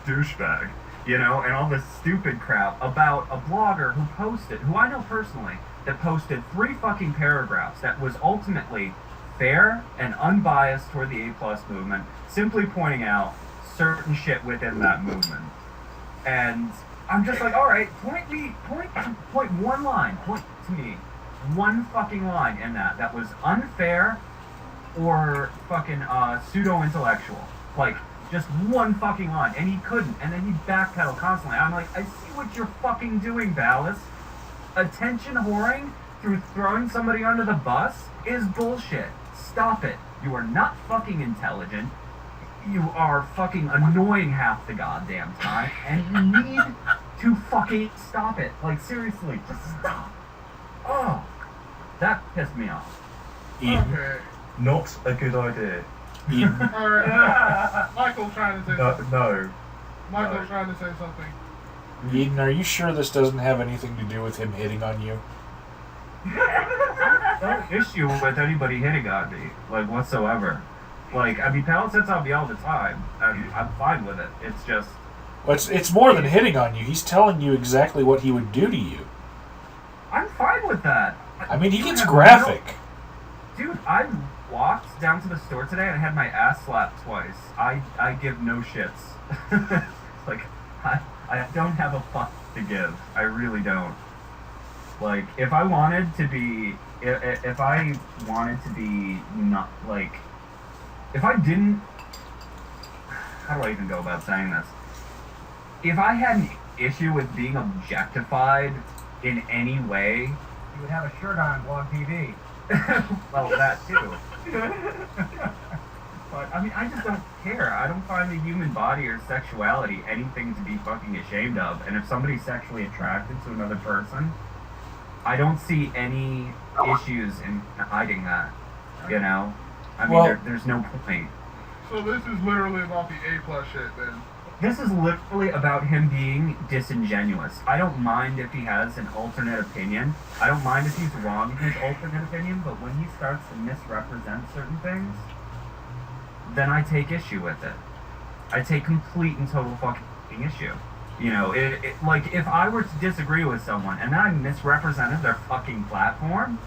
douchebag, you know, and all this stupid crap about a blogger who I know personally, that posted 3 fucking paragraphs that was ultimately fair and unbiased toward the A+ movement, simply pointing out certain shit within that movement. And I'm just like, all right, point one line, point to me one fucking line in that was unfair or fucking pseudo-intellectual. Like, just one fucking line, and he couldn't, and then he backpedaled constantly. I'm like, I see what you're fucking doing, Ballas. Attention whoring through throwing somebody under the bus is bullshit. Stop it. You are not fucking intelligent. You are fucking annoying half the goddamn time, and you need to fucking stop it. Like, seriously, just stop. Oh, that pissed me off. Okay. Not a good idea. Alright. Michael's trying to say something. No. Michael's trying to say something. Eden, are you sure this doesn't have anything to do with him hitting on you? No issue with anybody hitting on me, like, whatsoever. Like, I mean, Pal sits on me all the time. I'm fine with it. It's just... Well, it's more than hitting on you. He's telling you exactly what he would do to you. I'm fine with that. I mean, he gets graphic. Dude, I walked down to the store today and I had my ass slapped twice. I give no shits. Like, I don't have a fuck to give. I really don't. Like, if I wanted to be... If I wanted to be not, like... If I didn't... How do I even go about saying this? If I had an issue with being objectified in any way... You would have a shirt on Blog TV. Well, that too. But, I mean, I just don't care. I don't find the human body or sexuality anything to be fucking ashamed of. And if somebody's sexually attracted to another person, I don't see any issues in hiding that, you know? I mean, Well, there's no point. So this is literally about the A+ shit then. This is literally about him being disingenuous. I don't mind if he has an alternate opinion. I don't mind if he's wrong in his alternate opinion, but when he starts to misrepresent certain things, then I take issue with it. I take complete and total fucking issue. You know, like, if I were to disagree with someone and then I misrepresented their fucking platform,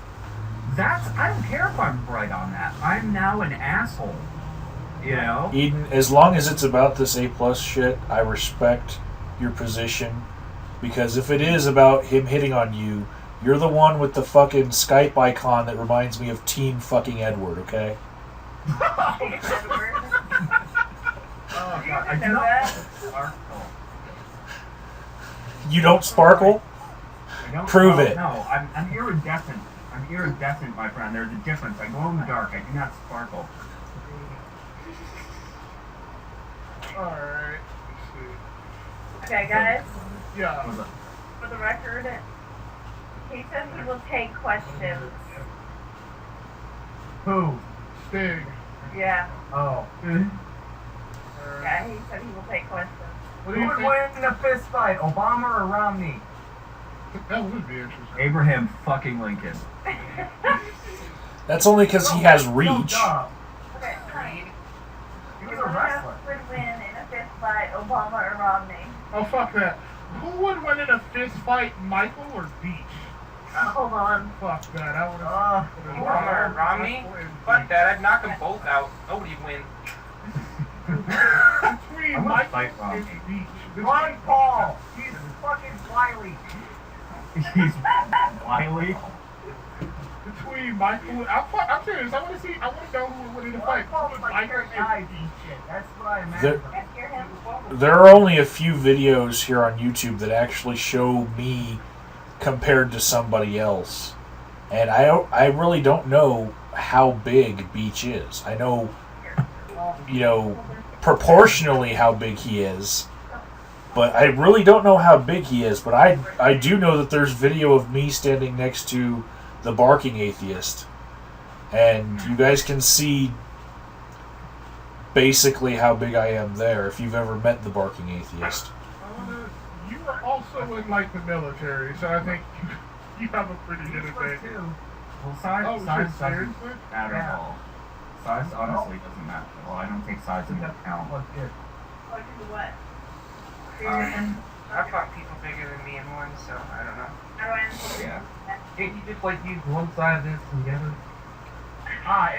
I don't care if I'm right on that. I'm now an asshole. You know? Eden, as long as it's about this A+ shit, I respect your position. Because if it is about him hitting on you, you're the one with the fucking Skype icon that reminds me of Team fucking Edward, okay? Oh, God. I do not sparkle. You don't sparkle? Prove it. No, I'm iridescent. I'm iridescent, my friend. There's a difference. I glow in the dark. I do not sparkle. Alright. Let's see. Okay, guys, Yeah. for the record, he said he will take questions. Who? Sting. Yeah, Oh. yeah, he said he will take questions. What Who do you would think? win in a fist fight, Obama or Romney? That would be interesting. Abraham fucking Lincoln. That's only because he has reach. No, duh. Okay, fine. He Who was a wrestler. would win in a fist fight, Obama or Romney? Oh, fuck that. Who would win in a fist fight, Michael or Beach? Hold on. Fuck that. I would Uh, have. Obama or Romney? Fuck that, I'd knock them both out. Nobody'd win. Between I wanna Michael fight and Romney. Beach. Ron Paul. He's fucking wily. He's wily. Between Michael, I'm serious. I want to know who would win in the fight. Ron Paul was Between like Michael your guy and and shit. That's what I There- imagine. Guys hear him? There are only a few videos here on YouTube that actually show me compared to somebody else. And I really don't know how big Beach is. I know, proportionally how big he is. But I really don't know how big he is. But I do know that there's video of me standing next to the Barking Atheist. And you guys can see basically how big I am there if you've ever met the Barking Atheist. you were also in like the military, so I think you have a pretty good Beach was advantage. too. Well, size Oh, doesn't shit, seriously? matter at Yeah. all. Size honestly doesn't matter. Well, I don't take size into account. Look good. Or do what? I fought people bigger than me in one, so I don't know. Yeah. Can't you just like use one side of this and the other?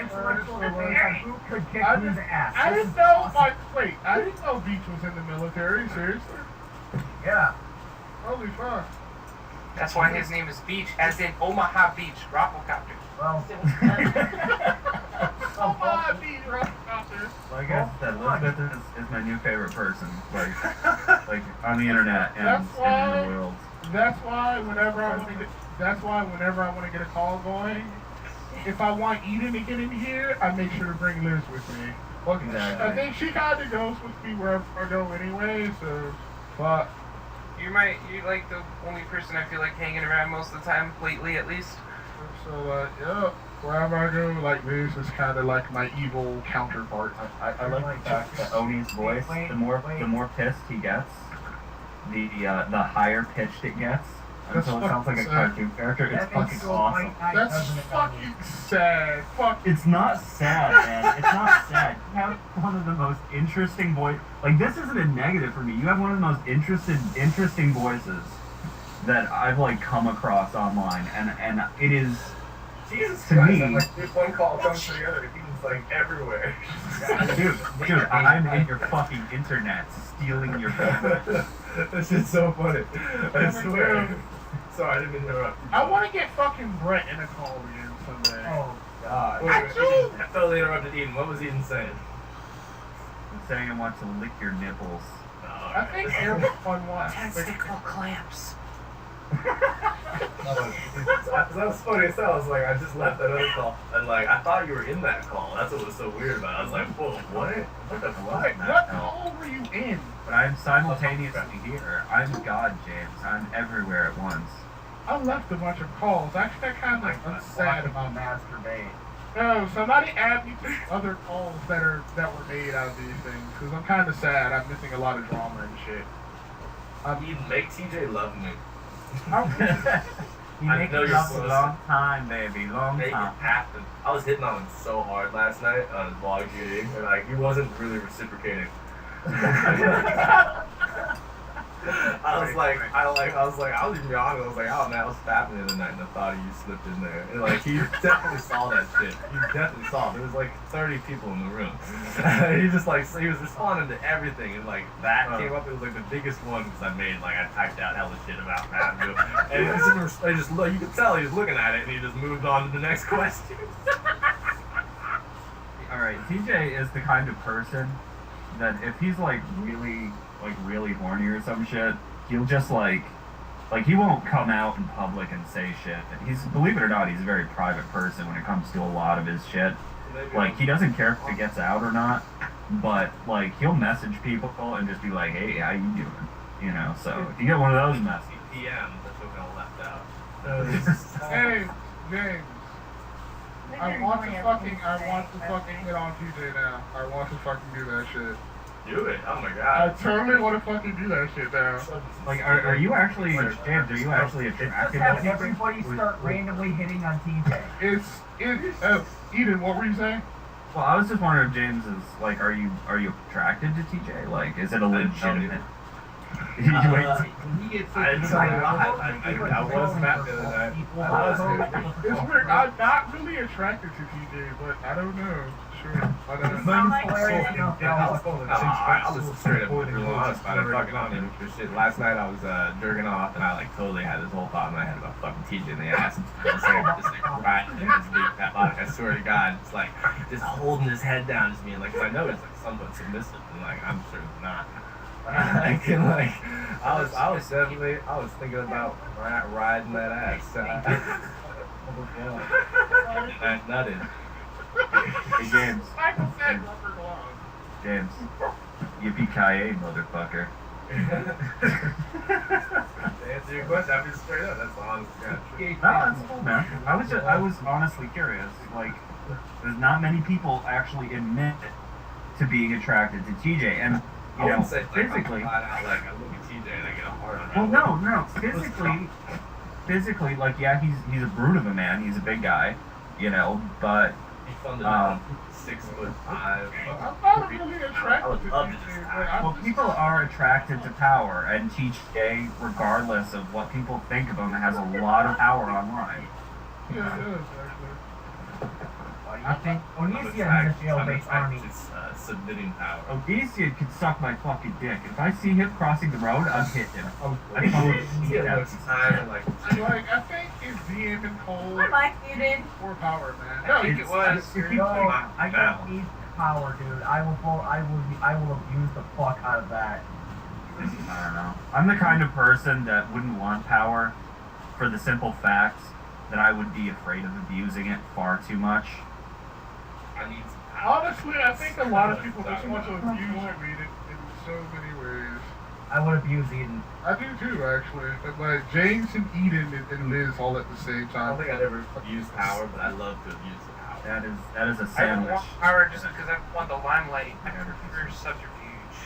Intellectual debate. Who could kick I me in just, the ass? I This didn't is know, awesome. wait, I didn't know Beach was in the military, seriously? Yeah. Holy fuck. That's why his name is Beach, as in Omaha Beach, Rockocopter. Well, Omaha Beach, Rockocopter. Like I said, Elizabeth is my new favorite person, like on the internet and That's why- in the world. That's why whenever I want to get a call going, if I want Eden to get in here, I make sure to bring Liz with me. Exactly. I think she kind of goes with me wherever I go anyway, so fuck. You're like the only person I feel like hanging around most of the time, lately at least. So yeah, wherever I go, like Liz is kind of like my evil counterpart. I like the fact that Oni's voice, the more pissed he gets, the higher pitched it gets, until it sounds like a cartoon character. It's that makes fucking so awesome. White Knight, That's doesn't it? fucking sad. Fuck. It's not sad, man. It's not sad. You have one of the most interesting like this isn't a negative for me. You have one of the most interesting voices that I've like come across online, and it is Jesus to Christ, me. I'm like, this one call comes to the other. He's like everywhere. Dude, I'm in your fucking internet, stealing your phone. This shit's so funny. I swear. Sorry, I didn't interrupt. I want to get fucking Brett in a call again someday. Oh, God. Wait, Achoo! Eden, I totally interrupted Eden. What was Eden saying? I'm saying I want to lick your nipples. I think there's a fun one. Testicle clamps. That was funny as hell. I was like, I just left that other call, and like, I thought you were in that call. That's what was so weird about it. I was like, whoa, what? What the Wait, fuck? what call were you in? But I'm simultaneously here. I'm God, James. I'm everywhere at once. I left a bunch of calls. Actually, I kind of I'm sad about that. masturbate. No, somebody add me to other calls that were made out of these things, because I'm kind of sad. I'm missing a lot of drama and shit. Eden, make TJ love me. You I make know it you're last a supposed long time, baby. Long Make it time. happen. I was hitting on him so hard last night on his vlog shooting, and like, he wasn't really reciprocating. I was even be honest. I was like, oh man, I was fapping the other night, and I thought you slipped in there. And like, he definitely saw that shit. He definitely saw it. There was like 30 people in the room. He just like, he was responding to everything, and like that came up. It was like the biggest one because I made like I typed out hella shit about that, and he just look. You could tell he was looking at it, and he just moved on to the next question. Alright, TJ is the kind of person that if he's like really horny or some shit, he'll just like he won't come out in public and say shit. He's, believe it or not, he's a very private person when it comes to a lot of his shit. Like, he doesn't care if it gets out or not, but like he'll message people and just be like, hey, how you doing? You know, so if you get one of those messages. PM, that's what got left out. Hey, James. I want to fucking get on TJ now. I want to fucking do that shit. Do it. Oh my I god. totally want to fucking do that shit now. Like, are you actually, James, are you actually Just attracted have to people? everybody start randomly hitting on TJ. Eden, what were you saying? Well, I was just wondering if James is, like, are you attracted to TJ? Like, is it a legitimate... I was mad the other night. It's weird. I'm not really attracted to TJ, but I don't know. Sure. I don't know. I was straight up real honest about it. Fucking on him for shit. Last night I was jerking off, and I like totally had this whole thought in my head about fucking TJ in the ass. Just like right in his big fat body. I swear to God, it's like just holding his head down, just being like, 'cause I know he's like somewhat submissive, and like I'm sure he's not. I can like, I was thinking about riding that ass. I nutted. Hey, James. Michael said rubber gloves. James. Yippee-ki-yay, motherfucker. To answer your question, I'm just straight up. That's the honest God. No, that's cool, man. I was honestly curious. Like, there's not many people actually admit to being attracted to TJ, and I wouldn't say like, physically. I look at TJ and I get a hard on. Well, no. Physically, like, yeah, he's a brute of a man. He's a big guy, you know. But be fun to know. 6'5". I'm not really I attracted would to love to these just things. have Like, I'm Well, just- people are attracted to power, and TJ, regardless of what people think of him, has a lot of power online. Yeah, it does, actually. I think I'm Onision has a attracted jail-based army. to submitting power. Odysseus could suck my fucking dick. If I see him crossing the road, I'm hitting him. I He looks time and like Like, I think it's DM and Cole My mic muted. for power, man. I think it was. If you I don't need power, dude. I will abuse the fuck out of that. I don't know. I'm the kind of person that wouldn't want power for the simple fact that I would be afraid of abusing it far too much. I need some power. Honestly, I think a lot of people just want to abuse it in so many ways. I would abuse Eden. I do too, actually. But like James and Eden and Liz all at the same I time. don't think I'd ever use power, but I love to abuse the power. That is a I don't sandwich. want power just because I want the limelight. I prefer subterfuge.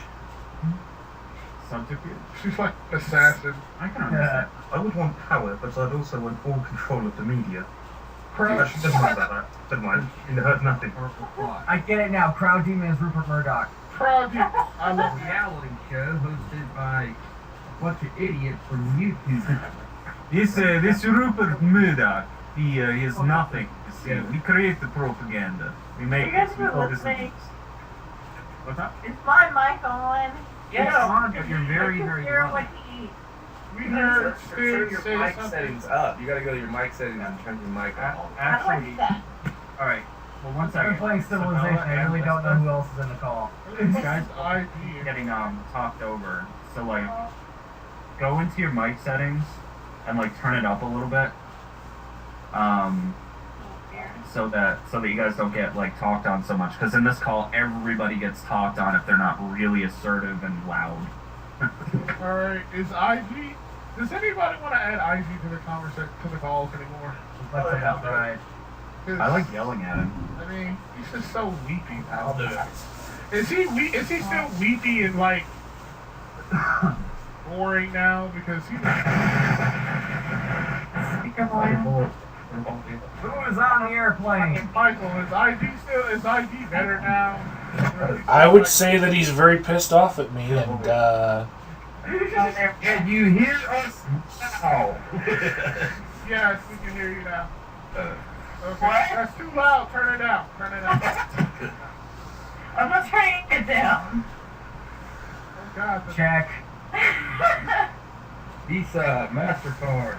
Subterfuge. She's like assassin. I can understand. I would want power, but I'd also want all control of the media. Crouch. Never mind about that. Never mind. You heard nothing. I get it now. Crowd Demon is Rupert Murdoch. Proud you. I love you. reality show hosted by a bunch of idiots from YouTube. This Rupert Murdoch, he is nothing. You see, we create the propaganda. We make You guys this. We were focus on listening. this. What's up? Is my mic on? It's on, but you're very, I can very hear low. what he eats. We heard Turn Sid your say mic something. settings up. You gotta go to your mic settings and turn your mic A- on. How do I do Actually, that? all right. Well, one We're second. playing Civilization. I really don't know who else is in the call. These guys ID. getting talked over. So like, go into your mic settings and like turn it up a little bit. So that you guys don't get like talked on so much. Because in this call, everybody gets talked on if they're not really assertive and loud. Alright, is IG? Does anybody want to add IG to the conversation, to the calls anymore? Let's say that's right. 'Cause, I like yelling at him. I mean, he's just so weepy I'll now. do it. Is he still weepy and like boring now? Because he. Who is on the airplane? Michael, is IG better now? I would say that he's very pissed off at me, and Can you hear us now? Yes, we can hear you now. Okay, What? that's too loud. Turn it down. Turn it down. I'm not turning it down. Oh God. Check. Visa, MasterCard,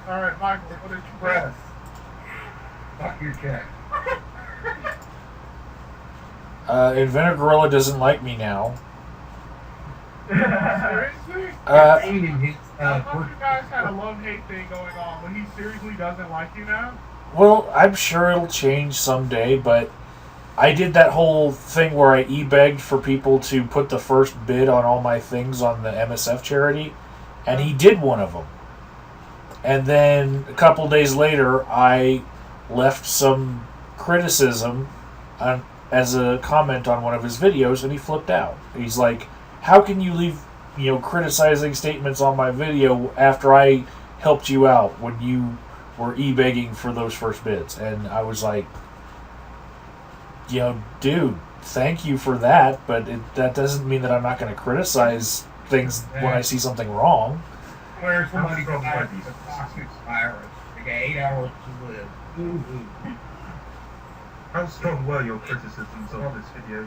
All right, Michael, what did you press? Express. Fuck your check. Inventor Gorilla doesn't like me now. Seriously? Eating his I thought you guys had a love-hate thing going on, but he seriously doesn't like you now? Well, I'm sure it'll change someday, but I did that whole thing where I e-begged for people to put the first bid on all my things on the MSF charity, and he did one of them. And then a couple days later, I left some criticism as a comment on one of his videos, and he flipped out. He's like, how can you leave, criticizing statements on my video after I helped you out when you were e-begging for those first bids? And I was like, dude, thank you for that, but that doesn't mean that I'm not going to criticize things when I see something wrong. Where somebody got a toxic virus. They got 8 hours to live. Ooh. How strong were your criticisms of this video?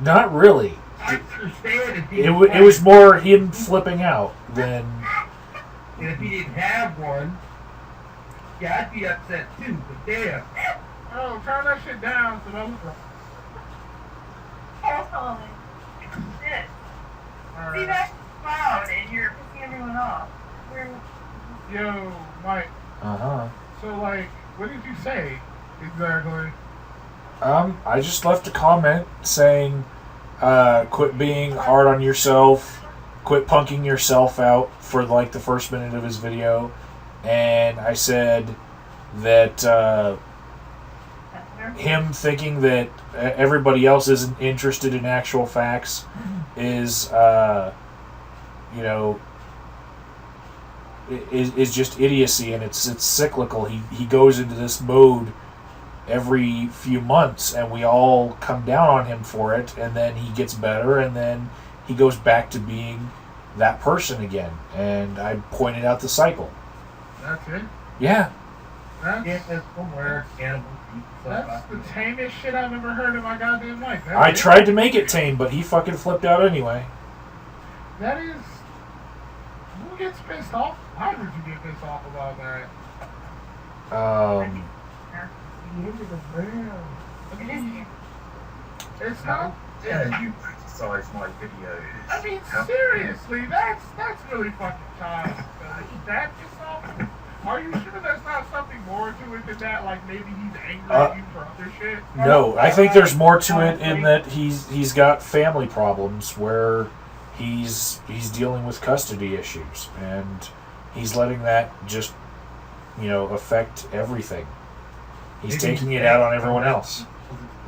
Not really. I understand if he It was more him flipping out than... And if he didn't have one, yeah, I'd be upset too, but damn. Oh, turn that shit down so those. Asshole. Shit. See, Alright. that's loud and you're pissing everyone off. Yo, Mike. Uh-huh. So, like, what did you say exactly? I just left a comment saying, quit being hard on yourself, quit punking yourself out for like the first minute of his video, and I said that him thinking that everybody else isn't interested in actual facts is is just idiocy, and it's cyclical. He goes into this mode every few months, and we all come down on him for it, and then he gets better, and then he goes back to being that person again. And I pointed out the cycle. That's it. Yeah. That's somewhere cannibal that's the tamest shit I've ever heard in my goddamn life. I tried to make it tame, but he fucking flipped out anyway. That is. Who gets pissed off? Why would you get pissed off about that? It's not. Yeah, you criticize my videos. I mean, seriously, that's really fucking childish. That just off. Are you sure there's not something more to it than that? Like maybe he's angry at you for other shit? No, I think there's more to it in that he's got family problems where he's dealing with custody issues, and he's letting that just, affect everything. He's taking it out on everyone else.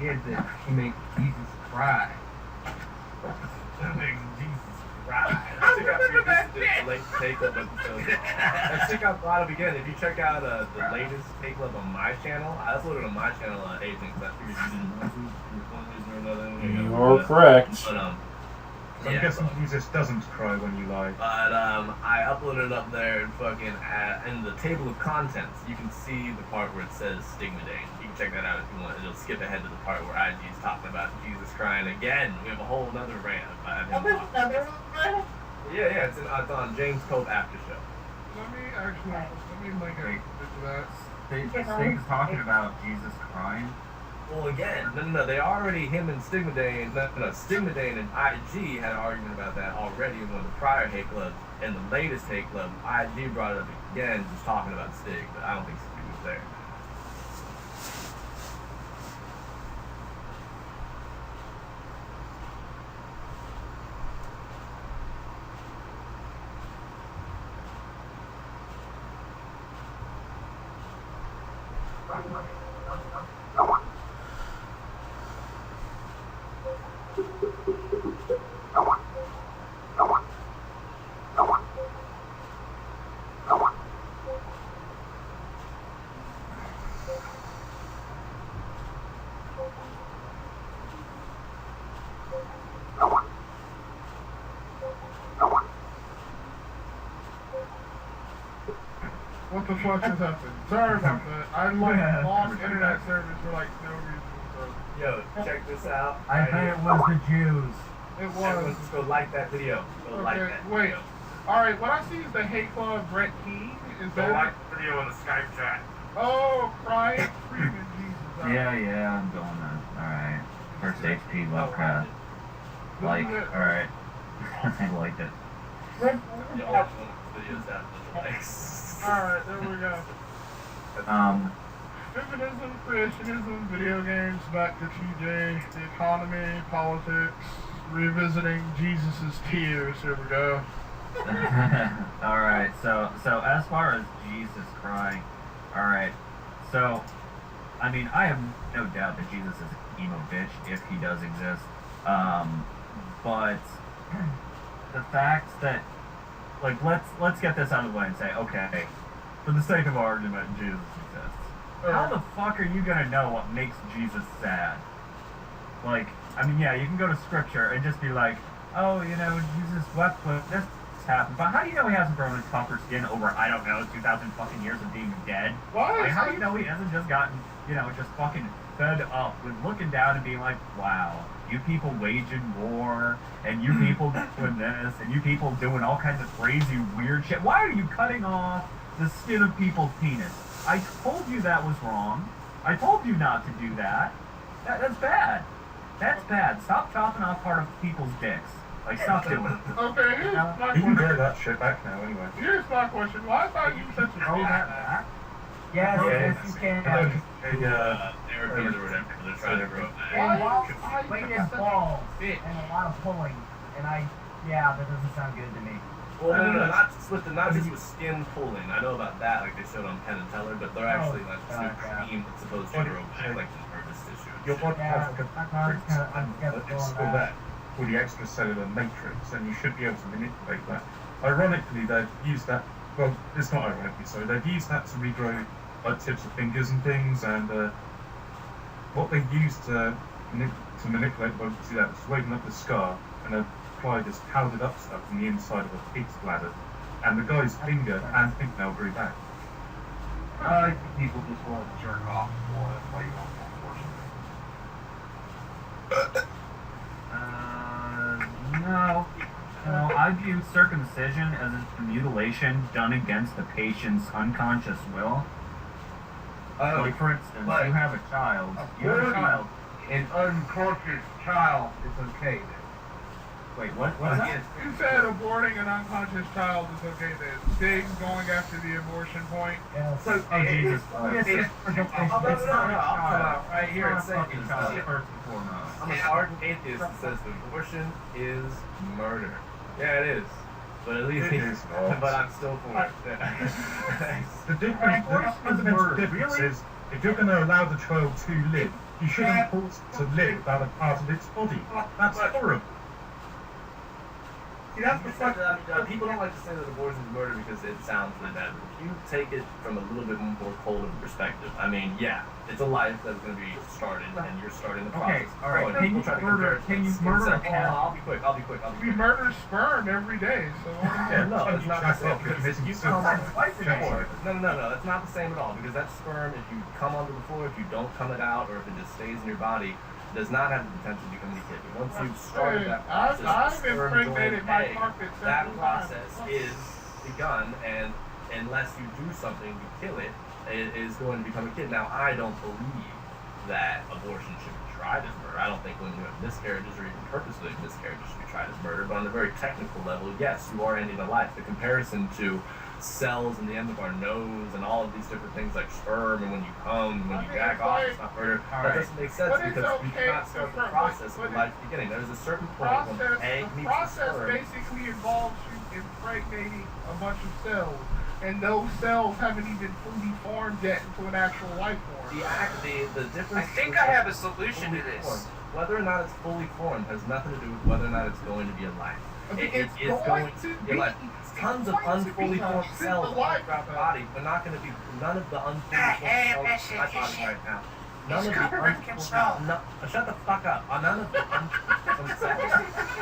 Kids that she makes Jesus cry. I think I've thought of again. If you check out the latest Take Club on my channel, I uploaded on my channel Asian because I figured you didn't want to for one reason or another. You are correct. I'm guessing Jesus doesn't cry when you lie. But I uploaded it up there and fucking in the table of contents, you can see the part where it says Stigmadane. You can check that out if you want. It'll skip ahead to the part where IG is talking about Jesus crying again. We have a whole other rant about him. Yeah, it's on James Pope After Show. Let me link it to that. Stig's talking about Jesus crying. Well, again, no, they already, him and Stigmadane, Stigmadane and IG had an argument about that already in one of the prior hate clubs. In the latest hate club, IG brought it up again, just talking about Stig, but I don't think Stig was there. What the fuck just happened? Sorry about that. I lost internet service for no reason. So. Yo, check this out. I bet it was the Jews. It Everyone was. just go like that video. Go like that Wait. video. Alright, what I see is the hate club Brett King. Is Go that? like the video on the Skype chat. Oh, crying screaming Jesus. Yeah, I'm going then. Alright. First HP Lovecraft. Alright. I like it. Yo, videos have little likes. Alright, there we go. Feminism, creationism, video games, back to TJ, the economy, politics, revisiting Jesus' tears. Here we go. Alright, so as far as Jesus crying, alright, so, I mean, I have no doubt that Jesus is an emo bitch, if he does exist, but the fact that, let's get this out of the way and say, okay, for the sake of argument, Jesus exists. How the fuck are you gonna know what makes Jesus sad? I mean, yeah, you can go to scripture and just be like, oh, Jesus wept when this happened, but how do you know he hasn't grown a tougher skin over, 2,000 fucking years of being dead? Why? How do you know he hasn't just gotten, just fucking fed up with looking down and being like, wow, you people waging war, and you people doing this, and you people doing all kinds of crazy, weird shit. Why are you cutting off the skin of people's penis? I told you that was wrong. I told you not to do that. That's bad. That's bad. Stop chopping off part of people's dicks. Stop doing it. Okay, here's my You can question. get that shit back now anyway. Here's my question. Why thought you such a Roll that back. Yes, you can. Therapies or whatever, they're trying to grow And while Why- weight and balls and a lot of pulling, and that doesn't sound good to me. Well, no, not just with skin pulling. I know about that, like they showed on Penn and Teller, but they're actually just a cream that's supposed to grow back, like the nervous tissue. Your body Yeah, has like a I'm skeptical it's on still that. there with the extracellular matrix, and you should be able to manipulate that. Ironically, they've used that. Well, it's not ironically so. They've used that to regrow tips of fingers and things, and what they use to manipulate the body to do that is to open up the scar and apply this powdered up stuff on the inside of a pig's bladder, and the guy's finger and fingernail grew back. I think people just want to jerk off more. That's why you want more abortion. No. No, I view circumcision as a mutilation done against the patient's unconscious will. Like, for instance, but- you have a child. You have a child. An unconscious child is okay then. Wait, what? What's that? You said aborting an unconscious child is okay then. Stig's going after the abortion point. So, Oh, Jesus. Right here it says Fucking child, first and foremost. I'm an ardent atheist that says abortion is murder. Yeah, it is. But at least It is not. but I'm still for it. The fundamental difference is, if you're going to allow the child to live, you shouldn't force it to live without a part of its body. That's horrible. See, that's the stuff that people don't like to say that abortion is murder because it sounds really bad. But if you take it from a little bit more cold of a perspective, I mean, yeah, it's a life that's going to be started, and you're starting the process. Okay, all right. Oh, and Can people you try to murder? compare Can you it. murder a It's- cat? I'll be quick. We murder sperm every day, so Yeah, no, it's not the same. You're Because committing you suicide. No, that's not the same at all. Because that sperm, if you come onto the floor, if you don't come it out, or if it just stays in your body, does not have the potential to become a kid. But once you've started that process, I've the sperm impregnated joined my egg, carpet that several process times. is begun, and unless you do something to kill it, it is going to become a kid. Now, I don't believe that abortion should be tried as murder. I don't think women who have miscarriages or even purposely miscarriages should be tried as murder. But on a very technical level, yes, you are ending a life. The comparison to cells in the end of our nose and all of these different things like sperm and when you come, when you jack off, it's not murder. That doesn't make sense But it's because we okay cannot start the to- process but of life beginning. There's a certain point when Process, the egg the meets the process sperm. basically involves you impregnating a bunch of cells, and those cells haven't even fully formed yet into an actual life form. The difference. I think is I have a it's solution to fully this. formed. Whether or not it's fully formed has nothing to do with whether or not it's going to be a life. It It's is going to be a life. Tons of unfully formed cells all throughout the body, but not going to be none of the unfully formed cells in my body right now. None of the shut the fuck up. None of the unformed cells in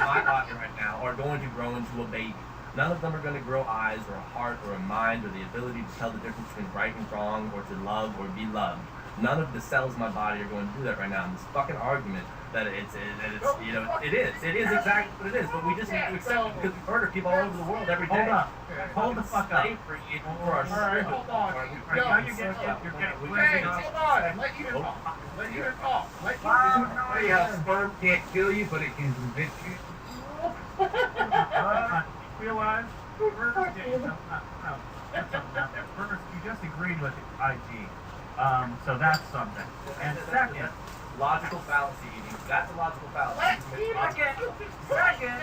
my body right now are going to grow into a baby. None of them are going to grow eyes or a heart or a mind or the ability to tell the difference between right and wrong or to love or be loved. None of the cells in my body are going to do that right now. And this fucking argument that it's you know, it is exactly what it is, but we just need to accept it because we murder people all over the world every day. Hold up. Hold the fuck up. Slavery is for our Alright, hold on. Right, now you're getting Hey, hold on. Let Ethan talk. Let Ethan talk. Let Ethan talk. Funny how sperm can't kill you, but it can convince you. Realize first, first, you just agreed with IG. So that's something. And second, logical fallacy eating. That's a logical fallacy. second,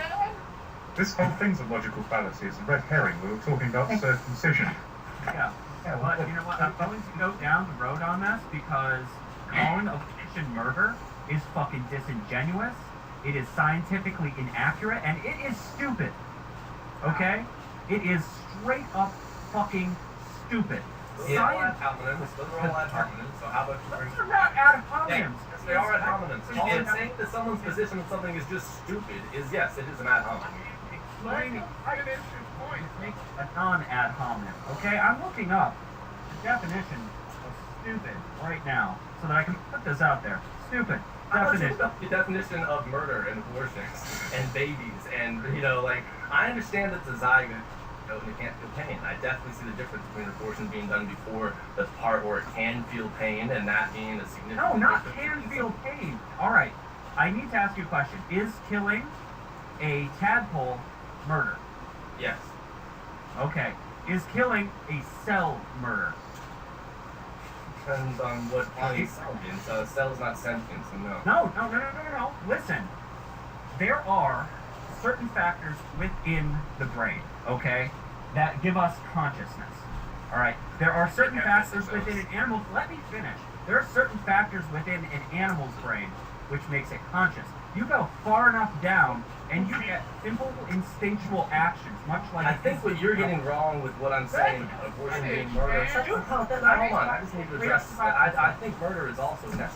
This whole thing's a logical fallacy. It's a red herring. We were talking about circumcision. yeah. But you know what? I'm going to go down the road on this because calling abortion murder is fucking disingenuous. It is scientifically inaccurate, and it is stupid. Okay? It is straight up fucking stupid. Yeah, Science. those are all ad hominems, so how about you bring Those are not ad hominems. Yes, they are ad hominems. All I'm saying that someone's position on something is just stupid is yes, it is an ad hominem. Explain Finish his point. make a non-ad hominem. Okay, I'm looking up the definition of stupid right now so that I can put this out there. Stupid definition. The definition of murder and abortions and babies and like I understand that the zygote and it can't feel pain. I definitely see the difference between abortion being done before the part where it can feel pain and that being a significant No, not difference. can feel pain. All right, I need to ask you a question. Is killing a tadpole murder? Yes. Okay. Is killing a cell murder? Depends on what killing cell means. A cell's not sentient, so no. No. Listen, there are certain factors within the brain, okay, that give us consciousness. All right. There are certain factors within an animal. Let me finish. There are certain factors within an animal's brain which makes it conscious. You go far enough down, and you get simple instinctual actions, much like. I think what you're getting wrong with what I'm saying about abortion being murder. Hold on, I just need to address this. I think murder is also necessary.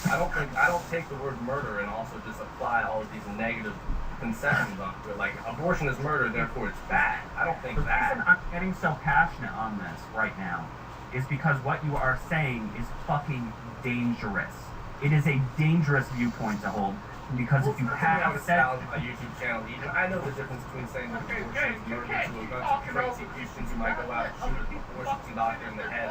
I don't take the word murder and also just apply all of these negative conceptions onto it. Like abortion is murder, therefore it's bad. I don't think The reason that. I'm getting so passionate on this right now is because what you are saying is fucking dangerous. It is a dangerous viewpoint to hold because if you have said my YouTube channel, even I know the difference between saying that abortion is murder to a bunch of crazy Christians who might go out and shoot an abortion doctor in the head.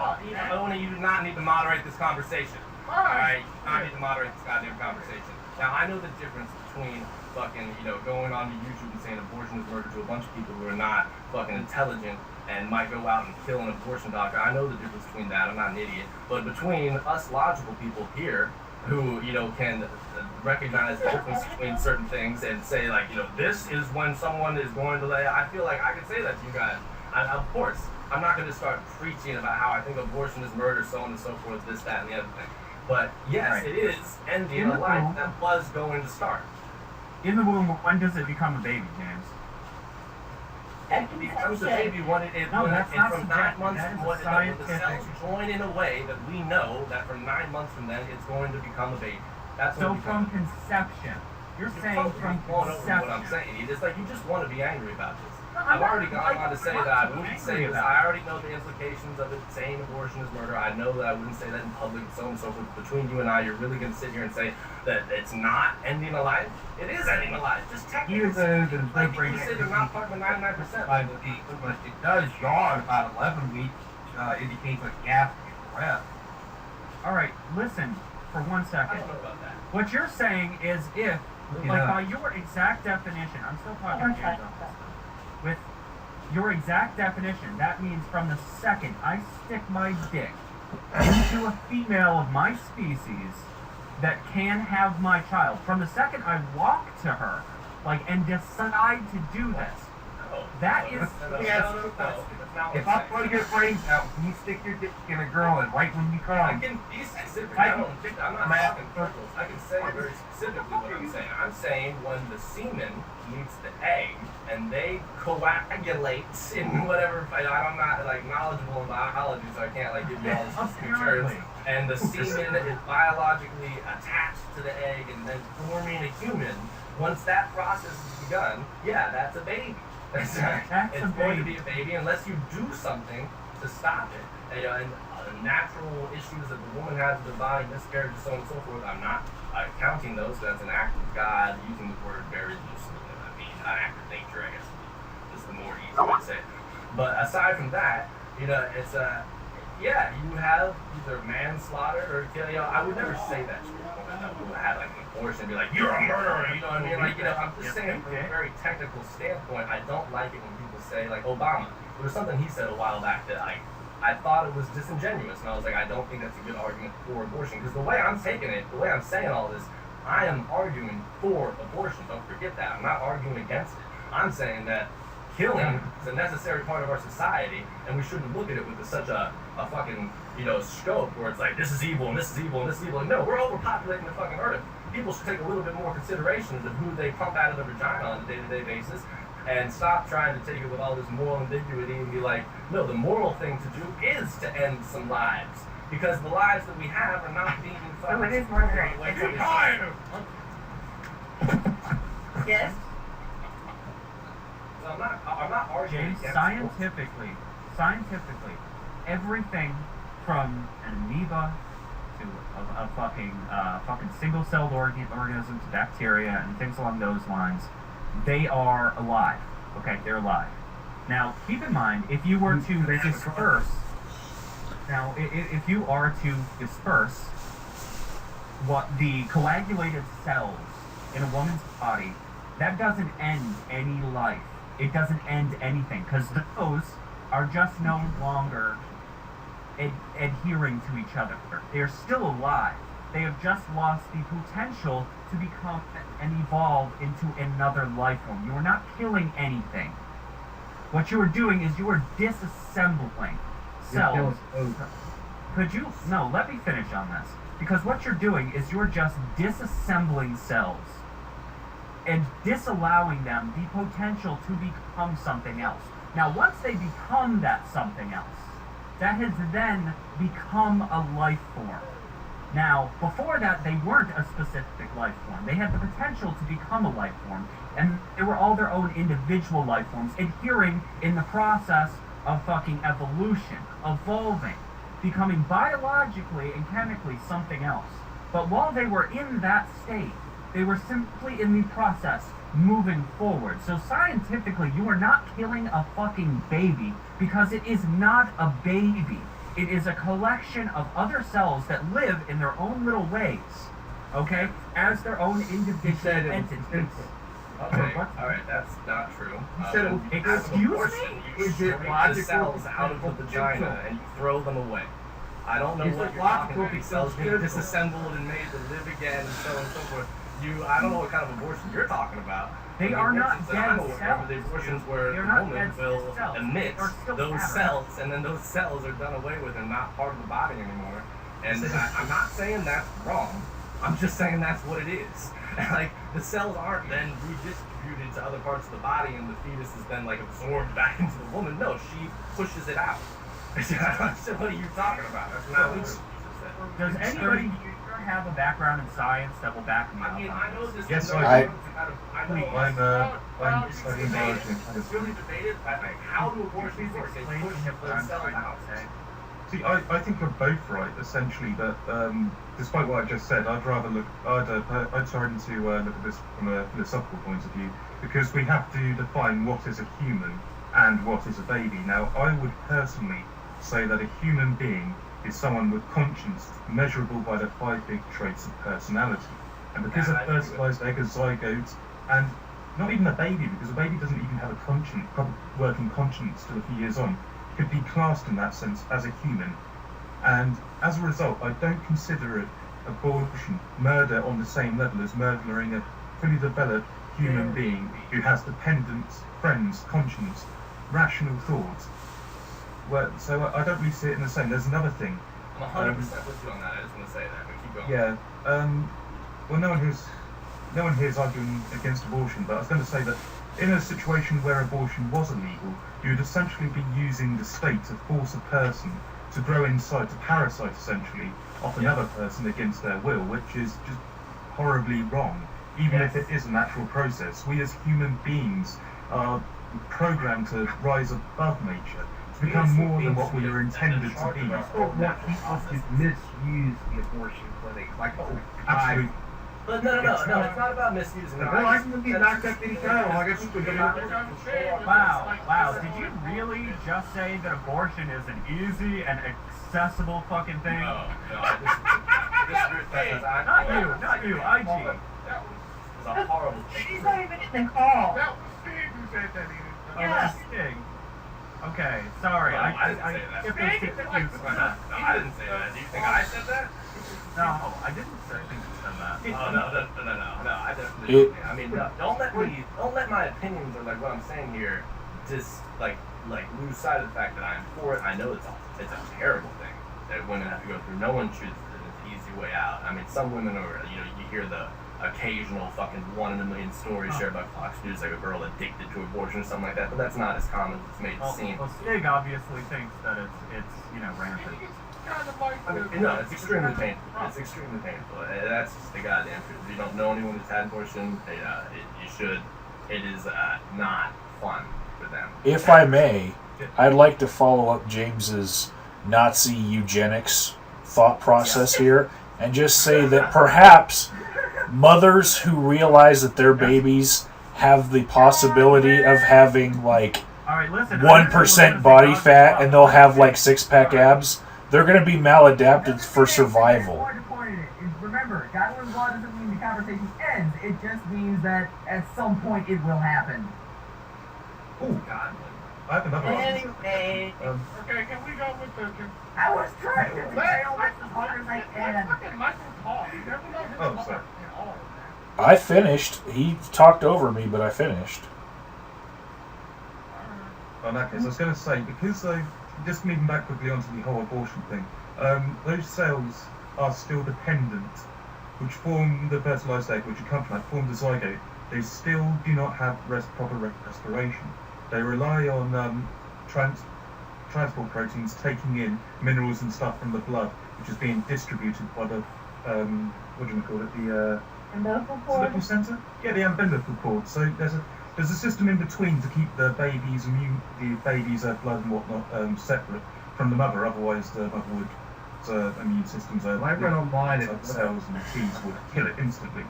You do not need to moderate this conversation. Alright, you do not need to moderate this goddamn conversation. Now I know the difference between fucking, going on to YouTube and saying abortion is murder to a bunch of people who are not fucking intelligent and might go out and kill an abortion doctor. I know the difference between that. I'm not an idiot. But between us logical people here who, can recognize the difference between certain things and say, like, this is when someone is going to lay, I feel like I can say that to you guys. Of course, I'm not going to start preaching about how I think abortion is murder, so on and so forth, this, that, and the other thing. But yes, Right. it is ending a life that was going to start. in the womb, when does it become a baby, James? It becomes a baby when No, that's not from 9 subjective. months That is from a when the scientific- cells join in a way that we know that from 9 months from then it's going to become a baby. That's So what it from becomes. conception, you're saying totally from blown over what I'm conception. saying. It's like you just want to be angry about this. No, I've not- already gone on to say that I wouldn't angry say this. about I it. already know the implications of it saying abortion is murder. I know that I wouldn't say that in public, so on and so forth. Between you and I, you're really going to sit here and say that it's not ending a life? It is ending a life. Just technically. Either the Like brain you say they're not part of the 99%. by the beat, but it does yawn about 11 weeks, indicates a gap in breath. All right, listen for 1 I second. don't know about that. What you're saying is if, like by your exact definition, I'm still talking to James on this. With your exact definition, that means from the second I stick my dick into a female of my species that can have my child, from the second I walk to her, and decide to do this, that is If I pull your brains out, can you stick your dick in a girl and right when you I come? can be specific. I I can- don't, I'm not talking circles. I can say very specifically what I'm saying. I'm saying when the semen meets the egg and they coagulate in whatever. I'm not knowledgeable in biology, so I can't give you all the specific terms. Apparently. And the semen is biologically attached to the egg and then forming a human. Once that process is begun, yeah, that's a baby. It's going to be a baby unless you do something to stop it. And natural issues that the woman has with the body, miscarriages, so on and so forth. I'm not counting those. That's an act of God, using the word very loosely. An act of nature, I guess, is the more easy way to say it. But aside from that, it's you have either manslaughter or I would never say that to a woman that would have an abortion and be like, you're a murderer, you know what I mean? I'm just saying from a very technical standpoint, I don't like it when people say, Obama. There was something he said a while back that I thought it was disingenuous, and I was like, I don't think that's a good argument for abortion, because the way I'm taking it, the way I'm saying all this, I am arguing for abortion. Don't forget that. I'm not arguing against it. I'm saying that killing is a necessary part of our society, and we shouldn't look at it with such a fucking, scope where it's like, this is evil, and this is evil, and this is evil. No, we're overpopulating the fucking earth. People should take a little bit more consideration of who they pump out of their vagina on a day-to-day basis, and stop trying to take it with all this moral ambiguity and be like, no, the moral thing to do is to end some lives. Because the lives that we have are not being fucking it is murder. away It's from a each crime. other. Yes. So I'm not arguing James, against scientifically, everything from an amoeba to a fucking single-celled organism to bacteria and things along those lines, they are alive. Okay, they're alive. Now, keep in mind, if you were to disperse, if you are to disperse what the coagulated cells in a woman's body, that doesn't end any life. It doesn't end anything, because those are just no longer adhering to each other. They are still alive. They have just lost the potential to become and evolve into another life form. You are not killing anything. What you are doing is you are disassembling cells. Let me finish on this. Because what you're doing is you're just disassembling cells and disallowing them the potential to become something else. Now, once they become that something else, that has then become a life form. Now, before that, they weren't a specific life form. They had the potential to become a life form, and they were all their own individual life forms, adhering in the process of fucking evolution, evolving, becoming biologically and chemically something else. But while they were in that state, they were simply in the process moving forward. So scientifically, you are not killing a fucking baby because it is not a baby. It is a collection of other cells that live in their own little ways, okay, as their own individual entities. Okay, alright, that's not true. You said it was Excuse me? You Is it strip logical the cells out of the to vagina and you throw them away. I don't know Is what it you're talking logical about. because Cells being physical? disassembled and made to live again and so on and so forth. I don't know what kind of abortion you're talking about. They The are not abortions that I'm dead aware of cells. are the abortions where They're the not woman dead will cells. emit They are still those patterns. cells, and then those cells are done away with and not part of the body anymore. And I'm not saying that's wrong. I'm just saying that's what it is. Like, the cells aren't then redistributed to other parts of the body and the fetus is then, like, absorbed back into the woman. No, she pushes it out. So what are you talking about? That's not what Jesus said. Does anybody here have a background in science that will back me up? I mean, I know this Yes, is I- I'm studying biology. It's really debated, but like, how do abortions work? They Explain push to me what I'm those cells trying to out. say. See, I think you're both right, essentially, but despite what I just said, I'd try to look at this from a philosophical point of view, because we have to define what is a human and what is a baby. Now, I would personally say that a human being is someone with conscience measurable by the 5 big traits of personality. And because a fertilized egg, a zygote, and not even a baby, because a baby doesn't even have a conscience, working conscience till a few years on, could be classed in that sense as a human. And as a result, I don't consider it abortion, murder on the same level as murdering a fully developed human being who has dependents, friends, conscience, rational thoughts. Well, so I don't really see it in the same. There's another thing. I'm 100% with you on that. I just want to say that, but keep going. Yeah. Well, no one here is arguing against abortion, but I was going to say that in a situation where abortion was illegal, you would essentially be using the state to force a person to grow inside, to parasite essentially, off another person against their will, which is just horribly wrong, even if it is a natural process. We as human beings are programmed to rise above nature, to become more than what we were intended to be. What people could misuse the abortion clinic. Like, Absolutely. But no, it's not about misusing. Well, I can be knocked up anytime. I guess people get out. Wow, did you really just say that abortion is an easy and accessible fucking thing? No, this group because Not you, IG. That was, It's a horrible thing. She's not even in the call. that was Steve who said that, Edith. Oh, Yeah. that's Sting. Okay, sorry. No, I didn't say that. skipped those 6 views by that. No, I didn't say that. Do you think I said that? No, I didn't think you said that. Oh no! I definitely. I mean, don't let my opinions or like what I'm saying here just like lose sight of the fact that I'm for it. I know it's a terrible thing that women have to go through. No one chooses it. It's an easy way out. I mean, some women are, you hear the occasional fucking 1 in a million stories shared by Fox News, like a girl addicted to abortion or something like that. But that's not as common as it's made to seem. Well, Stig obviously thinks that it's rampant. Kind of like I mean, no, it's extremely painful. It's extremely painful. That's just the goddamn truth. If you don't know anyone who's had abortion, you should. It is not fun for them. If I may, I'd like to follow up James's Nazi eugenics thought process here and just say that perhaps mothers who realize that their babies have the possibility of having like All right, listen. 1% body fat and they'll have like 6-pack abs, they're going to be maladapted for survival. Remember, Godwin's law doesn't mean the conversation ends. It just means that at some point it will happen. Oh, God. I have another argument. Anyway. Okay, can we go with the... I was trying to derail this as hard as I can. Fucking Michael talk. You never know his Oh, talk sorry. at all. I finished. He talked over me, but I finished. In that case, I was going to say, because just moving back quickly onto the whole abortion thing, those cells are still dependent, which form the fertilized egg, which you come from, that form the zygote. They still do not have proper respiration. They rely on transport proteins taking in minerals and stuff from the blood, which is being distributed by the what do you call it? The Umbilical umbilical cord. center? Yeah, the umbilical cord. So there's a system in between to keep the baby's blood and whatnot separate from the mother. Otherwise, the mother would immune systems When I read online, inside it cells and T's would kill it instantly.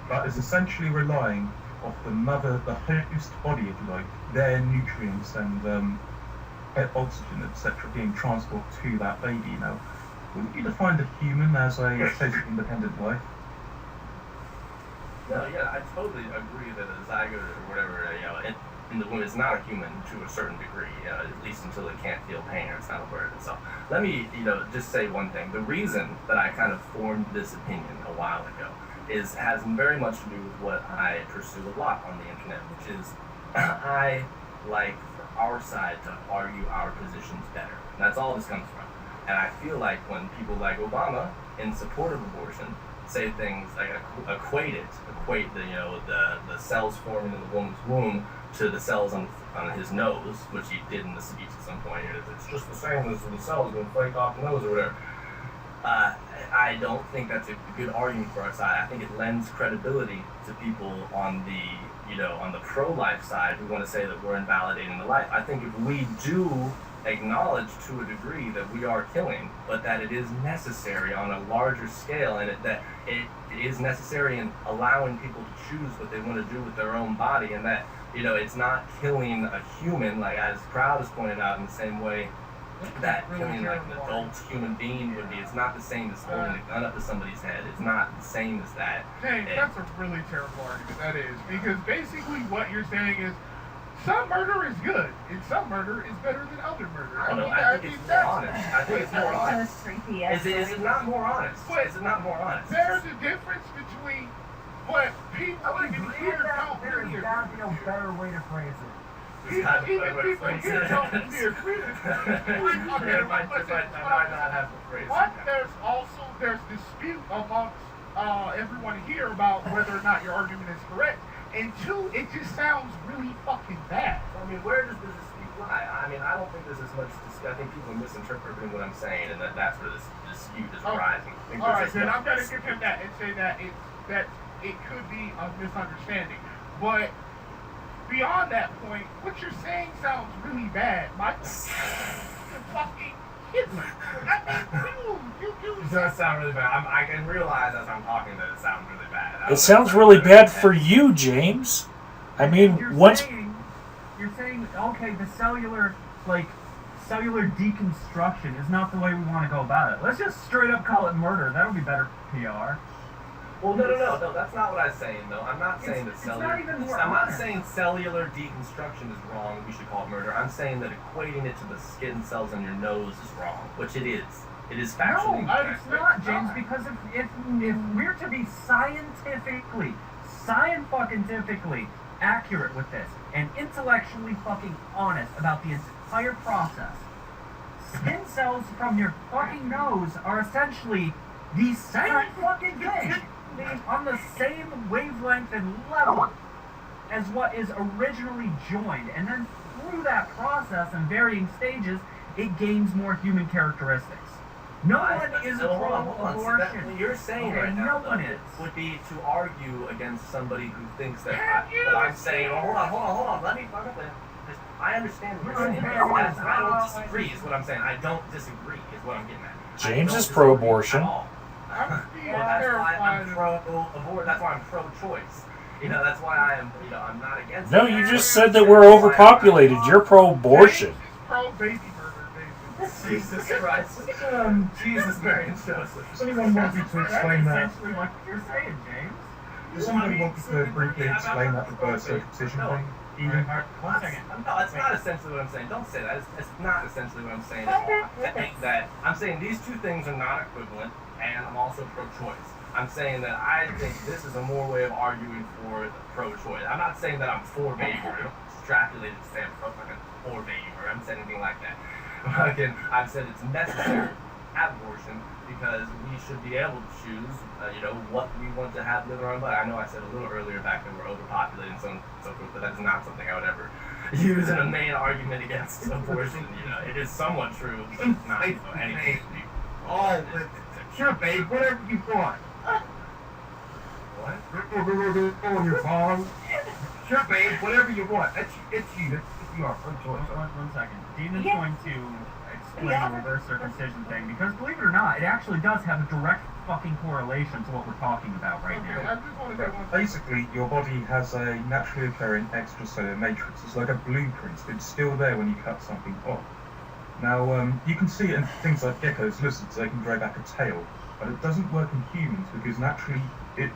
But it's essentially relying off the mother, the host body, if you like, their nutrients and oxygen, etc., being transported to that baby. Now, wouldn't you define the human as a totally independent life? No, yeah, I totally agree that a zygote or whatever, in the womb is not a human to a certain degree, at least until it can't feel pain or it's not aware of itself. Let me, just say one thing. The reason that I kind of formed this opinion a while ago has very much to do with what I pursue a lot on the internet, which is I like for our side to argue our positions better. That's all this comes from. And I feel like when people like Obama, in support of abortion, say things like equate the cells forming in the woman's womb to the cells on his nose, which he did in the speech at some point. It's just the same as the cells going to flake off the nose or whatever. I don't think that's a good argument for our side. I think it lends credibility to people on the pro-life side who want to say that we're invalidating the life. I think if we do acknowledge to a degree that we are killing, but that it is necessary on a larger scale, and that it is necessary in allowing people to choose what they want to do with their own body, and that it's not killing a human, like as Crowd has pointed out, in the same way that killing like an adult human being would be. It's not the same as holding a gun up to somebody's head. It's not the same as that. James, that's a really terrible argument. That is, because basically what you're saying is some murder is good, and some murder is better than other murder. I think it's more honest. I think it's more honest. Creepy. Is it not more honest? Is it not more honest? There's a difference between what people even here don't There's really got to be a better way to phrase it. Even people here don't really agree with It might not have the phrase. But there's dispute amongst everyone here about whether or not your argument is correct. And two, it just sounds really fucking bad. I mean, where does the dispute lie? I mean, I don't think there's as much dispute. I think people are misinterpreting what I'm saying, and that's where this dispute is arising. All right, then I'm going to give him that and say that it could be a misunderstanding. But beyond that point, what you're saying sounds really bad. Michael, fucking Hitler. I mean, you It does sound really bad. I can realize as I'm talking that it sounds really bad. It sounds really bad for you, James. I mean, You're saying, okay, the cellular deconstruction is not the way we want to go about it. Let's just straight up call it murder. That'll be better PR. Well, no, that's not what I'm saying, though. I'm not saying that cellular... I'm not saying cellular deconstruction is wrong, we should call it murder. I'm saying that equating it to the skin cells on your nose is wrong, which it is. It is factually No, it's not, James, because if we're to be scientifically accurate with this, and intellectually fucking honest about the entire process, skin cells from your fucking nose are essentially the same fucking thing, on the same wavelength and level as what is originally joined, and then through that process in varying stages, it gains more human characteristics. No one is pro-abortion. What you're saying right now would be to argue against somebody who thinks that what I'm saying. Hold on. Let me fuck up there. I understand what you're saying. I don't disagree is what I'm saying. I don't disagree is what I'm getting at. James is pro-abortion. That's why I'm pro-abort. That's why I'm pro-choice. That's why I'm not against it. No, you just said that we're overpopulated. You're pro-abortion. Pro-baby. Jesus Christ. Jesus, Mary, and Joseph. Does anyone want me to explain that? Essentially what you're saying, James. Does somebody want me to briefly explain that reverse circumcision thing? Even? One second. No, it's not essentially what I'm saying. Don't say that. It's not essentially what I'm saying at all. I'm saying these two things are not equivalent, and I'm also pro-choice. I'm saying that I think this is a more way of arguing for pro-choice. I'm not saying that I'm for baby murder. Extrapolated to say I'm for baby murder. I haven't said anything like that. Again, I've said it's necessary to have abortion because we should be able to choose, what we want to have live in our own body. I know I said a little earlier back that we're overpopulated and so on and so forth, but that is not something I would ever use in a main argument against abortion. It is somewhat true, but not anything. All with Sure, babe, whatever you want. What? Go on your phone. Sure, babe, whatever you want. It's you. It's your first choice. One second. Demon's Yeah. going to explain Yeah. the reverse circumcision thing because, believe it or not, it actually does have a direct fucking correlation to what we're talking about right Okay, now. I just want to say one thing. Basically, your body has a naturally occurring extracellular matrix. It's like a blueprint. It's still there when you cut something off. Now, you can see it in things like geckos, lizards, they can grow back a tail, but it doesn't work in humans because naturally,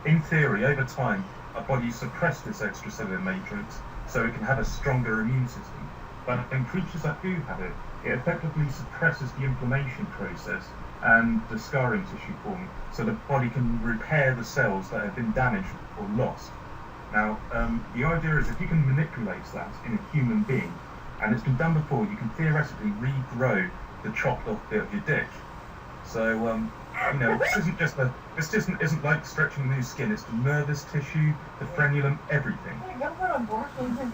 in theory, over time, our bodies suppress this extracellular matrix so it can have a stronger immune system. But in creatures that do have it, it effectively suppresses the inflammation process and the scarring tissue forming, so the body can repair the cells that have been damaged or lost. Now, the idea is if you can manipulate that in a human being, and it's been done before, you can theoretically regrow the chopped off bit of your dick. So, you know, this isn't like stretching new skin, it's the nervous tissue, the frenulum, everything. Don't put abortions in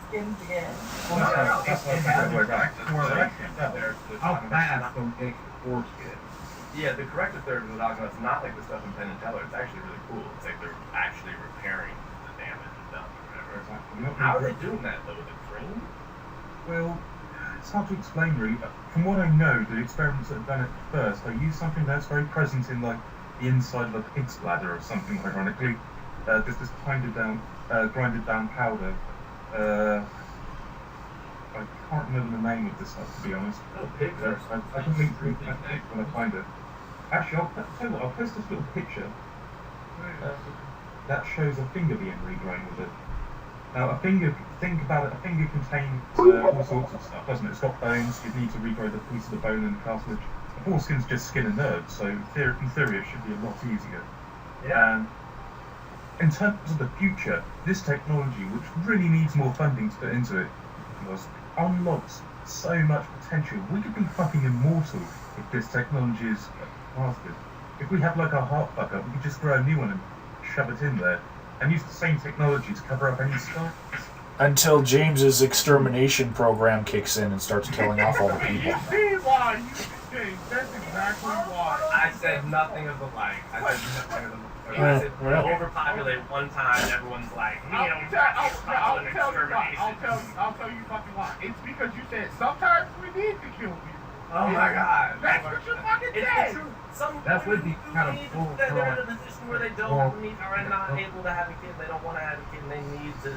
skins again. Well, that's It has a direct correlation. I'll pass on dick foreskin. Yeah, the corrective therapy we're talking about is not like the stuff in Penn and Teller. It's actually really cool. It's like they're actually repairing the damage done or whatever. How are they doing that though? With a cream? Well, it's hard to explain really. From what I know, the experiments that have done it first, they use something that's very present in like the inside of a pig's bladder or something, ironically. There's this grinded down powder. I can't remember the name of this stuff, to be honest. Oh, pigs are I can link when I find it. Actually, I'll tell you what, I'll post this little picture that shows a finger being regrown with it. Now, think about it, a finger contains all sorts of stuff, doesn't it? It's got bones, you'd need to regrow the piece of the bone and the cartilage. The foreskin's just skin and nerves, so in theory it should be a lot easier. Yeah. In terms of the future, this technology, which really needs more funding to put into it, unlocks so much potential. We could be fucking immortal if this technology is mastered. If we have like our heart fuck up, we could just grow a new one and shove it in there, and use the same technology to cover up any scars. Until James's extermination program kicks in and starts killing off all the people. You see why you think that's exactly why. I said nothing of the like. I said nothing of the like. I said we're gonna overpopulate one time. Everyone's like, I'll tell you fucking why. It's because you said sometimes we need to kill people. oh my god. That's what you fucking It's said. true. Some That would be women kind of need- full they're in a throat. position where they don't need or are not able to have a kid. They don't want to have a kid. And they need to,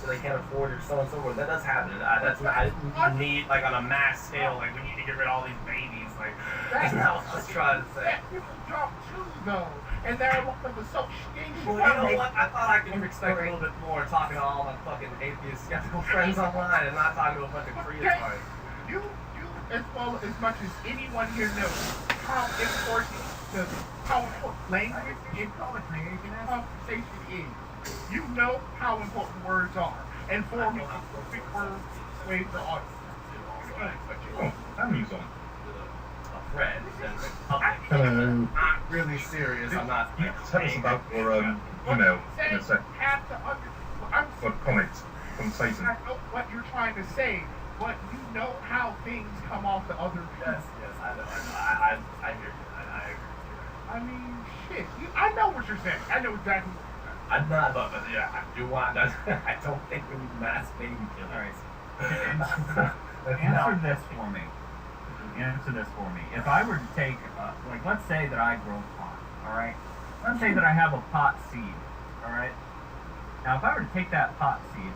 so they can't afford it, so on and so forth. That does happen. That's not. I didn't need like on a mass scale. Like we need to get rid of all these babies. Like that's not what I was trying to say. That people drop too though, and they're one of the so stingy. Well, you know what? I thought I could expect a little bit more talking to all my fucking atheist, skeptical friends online and not talking to a bunch of Koreans. You as well as much as anyone here knows how important language in conversation is. You know how important words are, and for me, big words wave the audience. Oh, Sammy's on. A friend and Hello. I'm not really serious. I'm not. You tell us about your email in a sec. Have to understand. Or comment from Satan. I know what you're trying to say, but you know how things come off the other people. Yes, I know. I hear you. I agree. I mean, shit. I know what you're saying. I know exactly what you're saying. I'm not, but yeah, I do want that. I don't think we need mass baby killers. Answer this for me. Answer this for me. If I were to take, like, let's say that I grow pot, alright? Let's say that I have a pot seed, alright? Now, if I were to take that pot seed,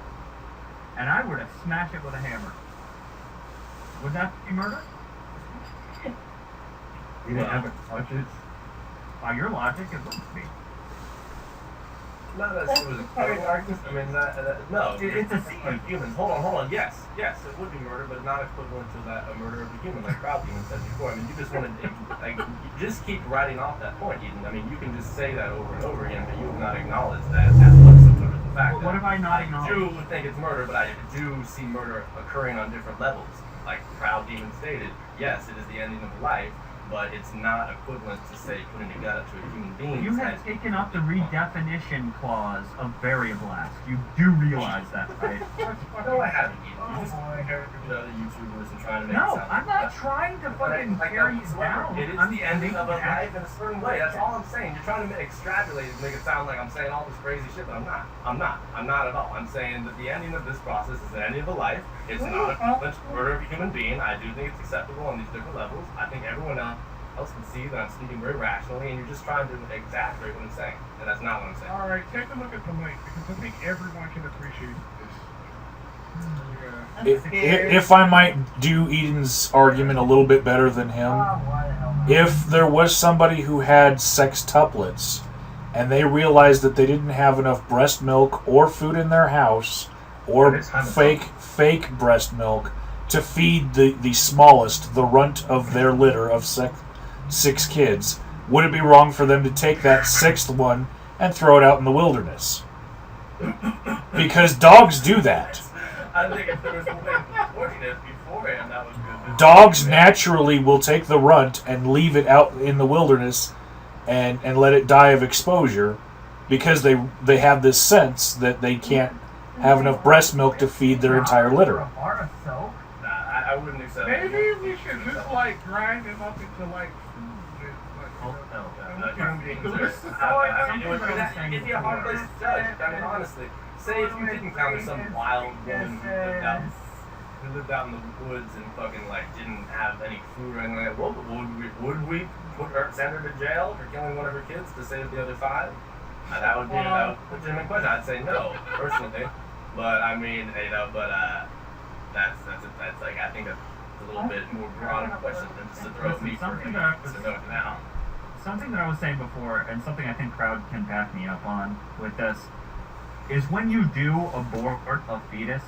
and I were to smash it with a hammer, would that be murder? You didn't have a budget. By your logic, it would be. Not as it was I mean, no. It's a seed. Like humans. Hold on. Yes, it would be murder, but not equivalent to that a murder of a human, like Crowd Demon said before. I mean, you just wanted, like, you just keep writing off that point, Eden. I mean, you can just say that over and over again, but you have not acknowledged that as much as the fact. What have I not acknowledged? I do think it's murder, but I do see murder occurring on different levels. Like Crowd Demon stated, yes, it is the ending of life, but it's not equivalent to, say, putting a gun up to a human being. You have taken up the redefinition clause of variable ask. You do realize that, right? No, I haven't. You just compare it to other YouTubers and trying to make No, it sound I'm not trying to fucking tear you down. It is I'm the ending of a making life in a certain way. That's all I'm saying. You're trying to extrapolate and make it sound like I'm saying all this crazy shit, but I'm not. I'm not at all. I'm saying that the ending of this process is the ending of a life. It's not a murder of a human being. I do think it's acceptable on these different levels. I think everyone else can see that I'm speaking very rationally, and you're just trying to exaggerate what I'm saying, and that's not what I'm saying. All right, take a look at the link because I think everyone can appreciate this. If I might do Eden's argument a little bit better than him, if there was somebody who had sextuplets and they realized that they didn't have enough breast milk or food in their house or fake breast milk to feed the smallest, the runt of their litter of 6 kids, would it be wrong for them to take that 6th one and throw it out in the wilderness? Because dogs do that. I think if there was a way of reporting it beforehand, that would be good. Dogs naturally will take the runt and leave it out in the wilderness and let it die of exposure because they have this sense that they can't have enough breast milk to feed their entire litter. I wouldn't accept it. Maybe we should just like grind them up into like food. It'd be a hard place to judge. I mean, honestly, say if you did encounter some wild woman who lived out in the woods and fucking like didn't have any food or anything like that, would we send her to jail for killing one of her kids to save the other 5? That would be a legitimate question. I'd say no, personally. But I mean, that's like, I think that's a little bit more broad question than just to throw me for it now. Something that I was saying before, and something I think Crowd can back me up on with this, is when you do abort a fetus,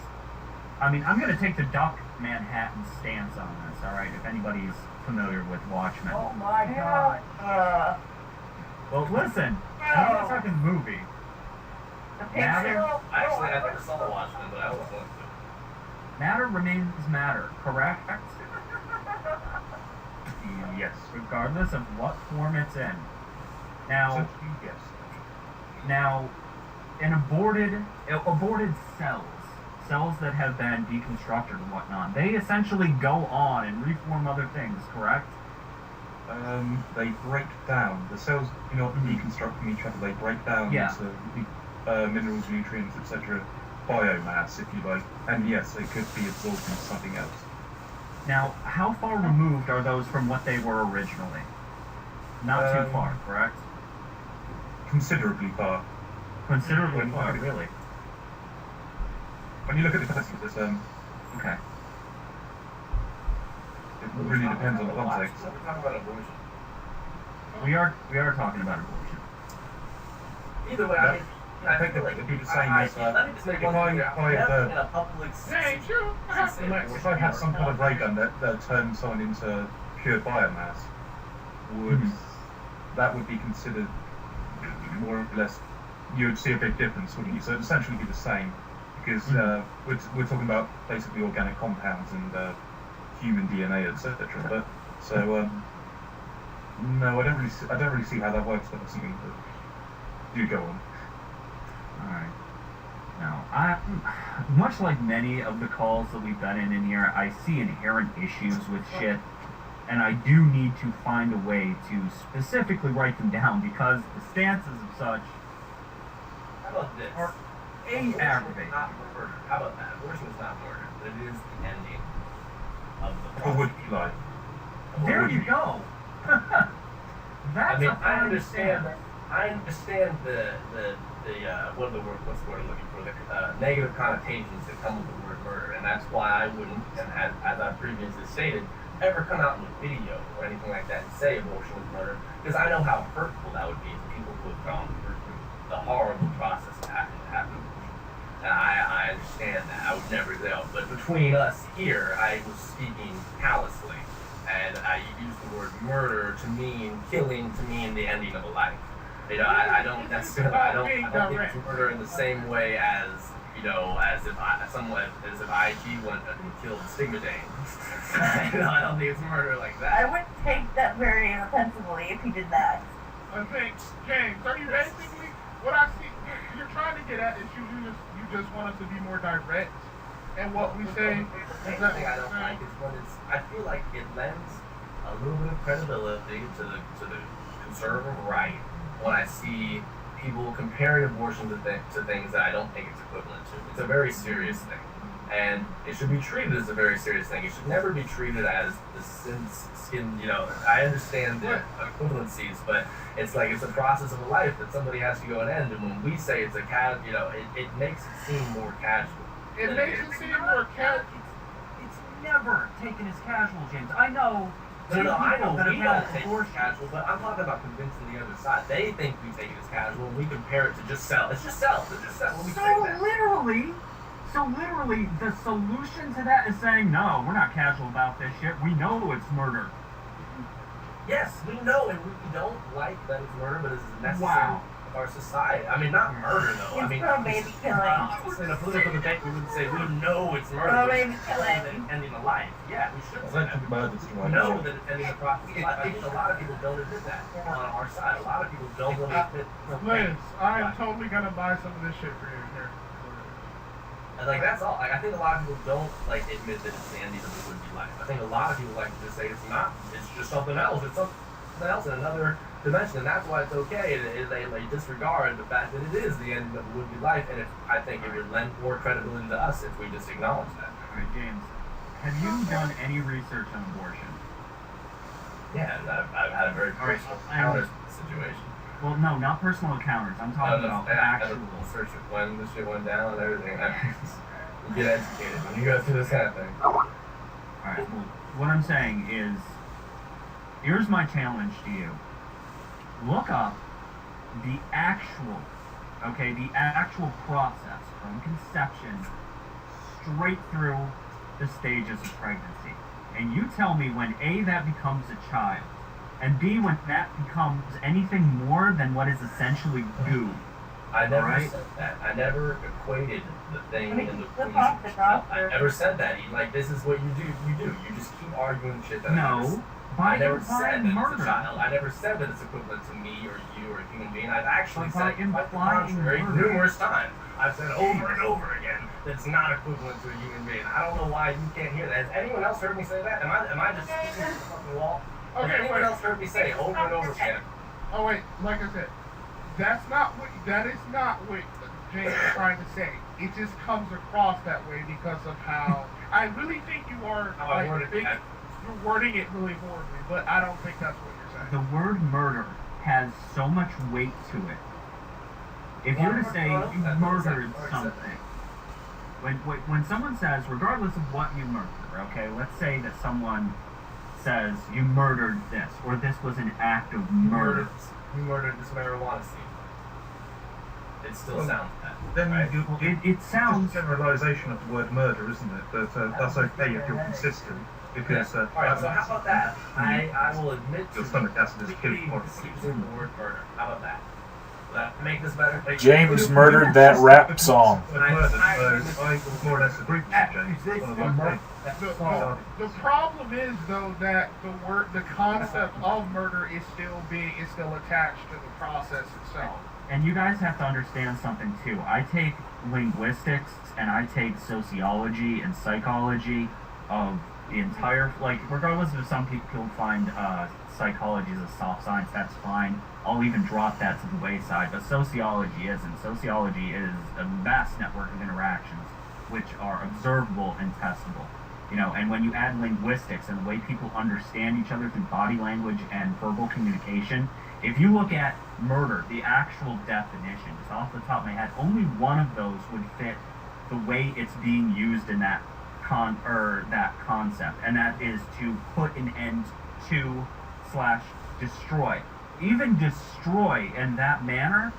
I mean, I'm going to take the Doc Manhattan stance on this, alright, if anybody's familiar with Watchmen. Oh my god. Well, listen, I'm not talking movie. Matter, Actually, I never saw the Watchmen, but I always wanted to. matter remains matter, correct? Yes. Regardless of what form it's in. Now, Yes. Now, in aborted cells that have been deconstructed and whatnot, they essentially go on and reform other things, correct? They break down. The cells do not deconstruct from each other. They break down into minerals, nutrients, etc. Biomass, if you like. And yes, they could be absorbed into something else. Now, how far removed are those from what they were originally? Not too far, correct? Considerably far. Considerably far, really. When you look at the context, it's, Okay. it really depends on the context. We're talking about abortion. We are talking about abortion. Either way, I mean, I think that it'd be the same as let me just make if one thing clear. I Never in a public if I had some kind of ray gun that turned someone into pure biomass, that would be considered more or less, you would see a big difference, wouldn't you? So it'd essentially be the same, because we're talking about basically organic compounds and human DNA, etc. But so no, I don't really see how that works. But that's something that you go on. Alright. Now, much like many of the calls that we've been in here, I see inherent issues with shit, and I do need to find a way to specifically write them down because the stances of such How about this? are Abortion is aggravating. not murder. How about that? Abortion is not murder, but it is the ending of the Or would process. you like? There you go. That's I mean, a fine stance. I understand the what's the word I'm looking for? The negative connotations that come with the word murder, and that's why I wouldn't, and as I previously stated, ever come out in a video or anything like that and say abortion is murder, because I know how hurtful that would be to people who have gone through the horrible process of having to have an abortion. And I understand that. I would never do. But between us here, I was speaking callously, and I used the word murder to mean killing, to mean the ending of a life. You know, I don't necessarily, I don't think it's murder in the same way as, you know, as if IG went and killed Stigma Dane. You know, I don't think it's murder like that. I wouldn't take that very offensively if he did that. I think, James, are you basically, what I see, you're trying to get at is you just want us to be more direct and what we say. The main thing I don't like is when I feel like it lends a little bit of credibility to the conservative right when I see people comparing abortion to things that I don't think it's equivalent to. It's a very serious thing. And it should be treated as a very serious thing. It should never be treated as the skin, I understand the equivalencies, but it's like it's a process of a life that somebody has to go and end. And when we say it's a it makes it seem more casual. It makes it seem more casual. It's never taken as casual, James. I know. No, I know that we have don't had take it abortion. as casual, but I'm talking about convincing the other side. They think we take it as casual, and we compare it to just sell. It's just sell. It's just sell. When we say that. So literally, the solution to that is saying, no, we're not casual about this shit. We know it's murder. Yes, we know, and we don't like that it's murder, but it's necessary Wow. of our society. I mean, not murder, though. I It's mean, pro baby killing. in a political debate, we would say we know it's murder. Pro but baby it's killing. ending a life. Yeah, we should say that. Alleged murders to We know that it's ending the process of life. I think a lot of people don't admit that on our side. A lot of people don't really admit. Liz, I'm totally gonna buy some of this shit for you here. And like that's all. Like I think a lot of people don't admit that it's the ending of the would-be life. I think a lot of people like to just say it's not. It's just something else. It's something else in another dimension, and that's why it's okay. They disregard the fact that it is the end of the would-be life, and I think it would lend more credibility to us if we just acknowledge that. All right, James, have you done any research on abortion? Yeah, and I've had a very personal encounter situation. Well, no, not personal encounters. I'm talking about I had actual. a search of when this shit went down and everything. You get educated when you go through this kind of thing. All right. Well, what I'm saying is, here's my challenge to you. Look up the actual process from conception straight through the stages of pregnancy, and you tell me when A, that becomes a child, and B, when that becomes anything more than what is essentially goo. I never Alright. said that. I never equated the thing I mean, in the flip off the I never said that. Like, this is what you do. You just keep arguing shit that No, I never by said that it's a murder. child. I never said that it's equivalent to me or you or a human being. I've actually By said quite the implying contrary murder. numerous times. I've said over and over again that it's not equivalent to a human being. I don't know why you can't hear that. Has anyone else heard me say that? Am I just speaking to the fucking wall? Has Okay, anyone wait. else heard me say over and over again? Oh wait, like I said, that is not what James is trying to say. It just comes across that way because of how I really think you are. How I worded it. You're wording it really horribly, but I don't think that's what you're saying. The word murder has so much weight to it. If you were to say you murdered something, when someone says, regardless of what you murder, okay, let's say that someone says you murdered this, or this was an act of murder. You murdered this marijuana seed. It still sounds bad. Then right? It sounds. It's a generalisation of the word murder, isn't it? But that's okay if you're consistent. Because All right, so how about that? I will admit Your to stomach acid is completely killing more. using the word murder. How about that? Will that make this better? James murdered that rap song. Murder, so I more or less agree with you, James. One of those things. The problem is though that the concept of murder is still attached to the process itself. And you guys have to understand something too. I take linguistics and I take sociology and psychology of the entire, regardless of some people find psychology as a soft science, that's fine. I'll even drop that to the wayside. But sociology isn't. Sociology is a vast network of interactions which are observable and testable. And when you add linguistics and the way people understand each other through body language and verbal communication, if you look at murder, the actual definition, just off the top of my head, only one of those would fit the way it's being used in that concept, and that is to put an end to / destroy. Even destroy in that manner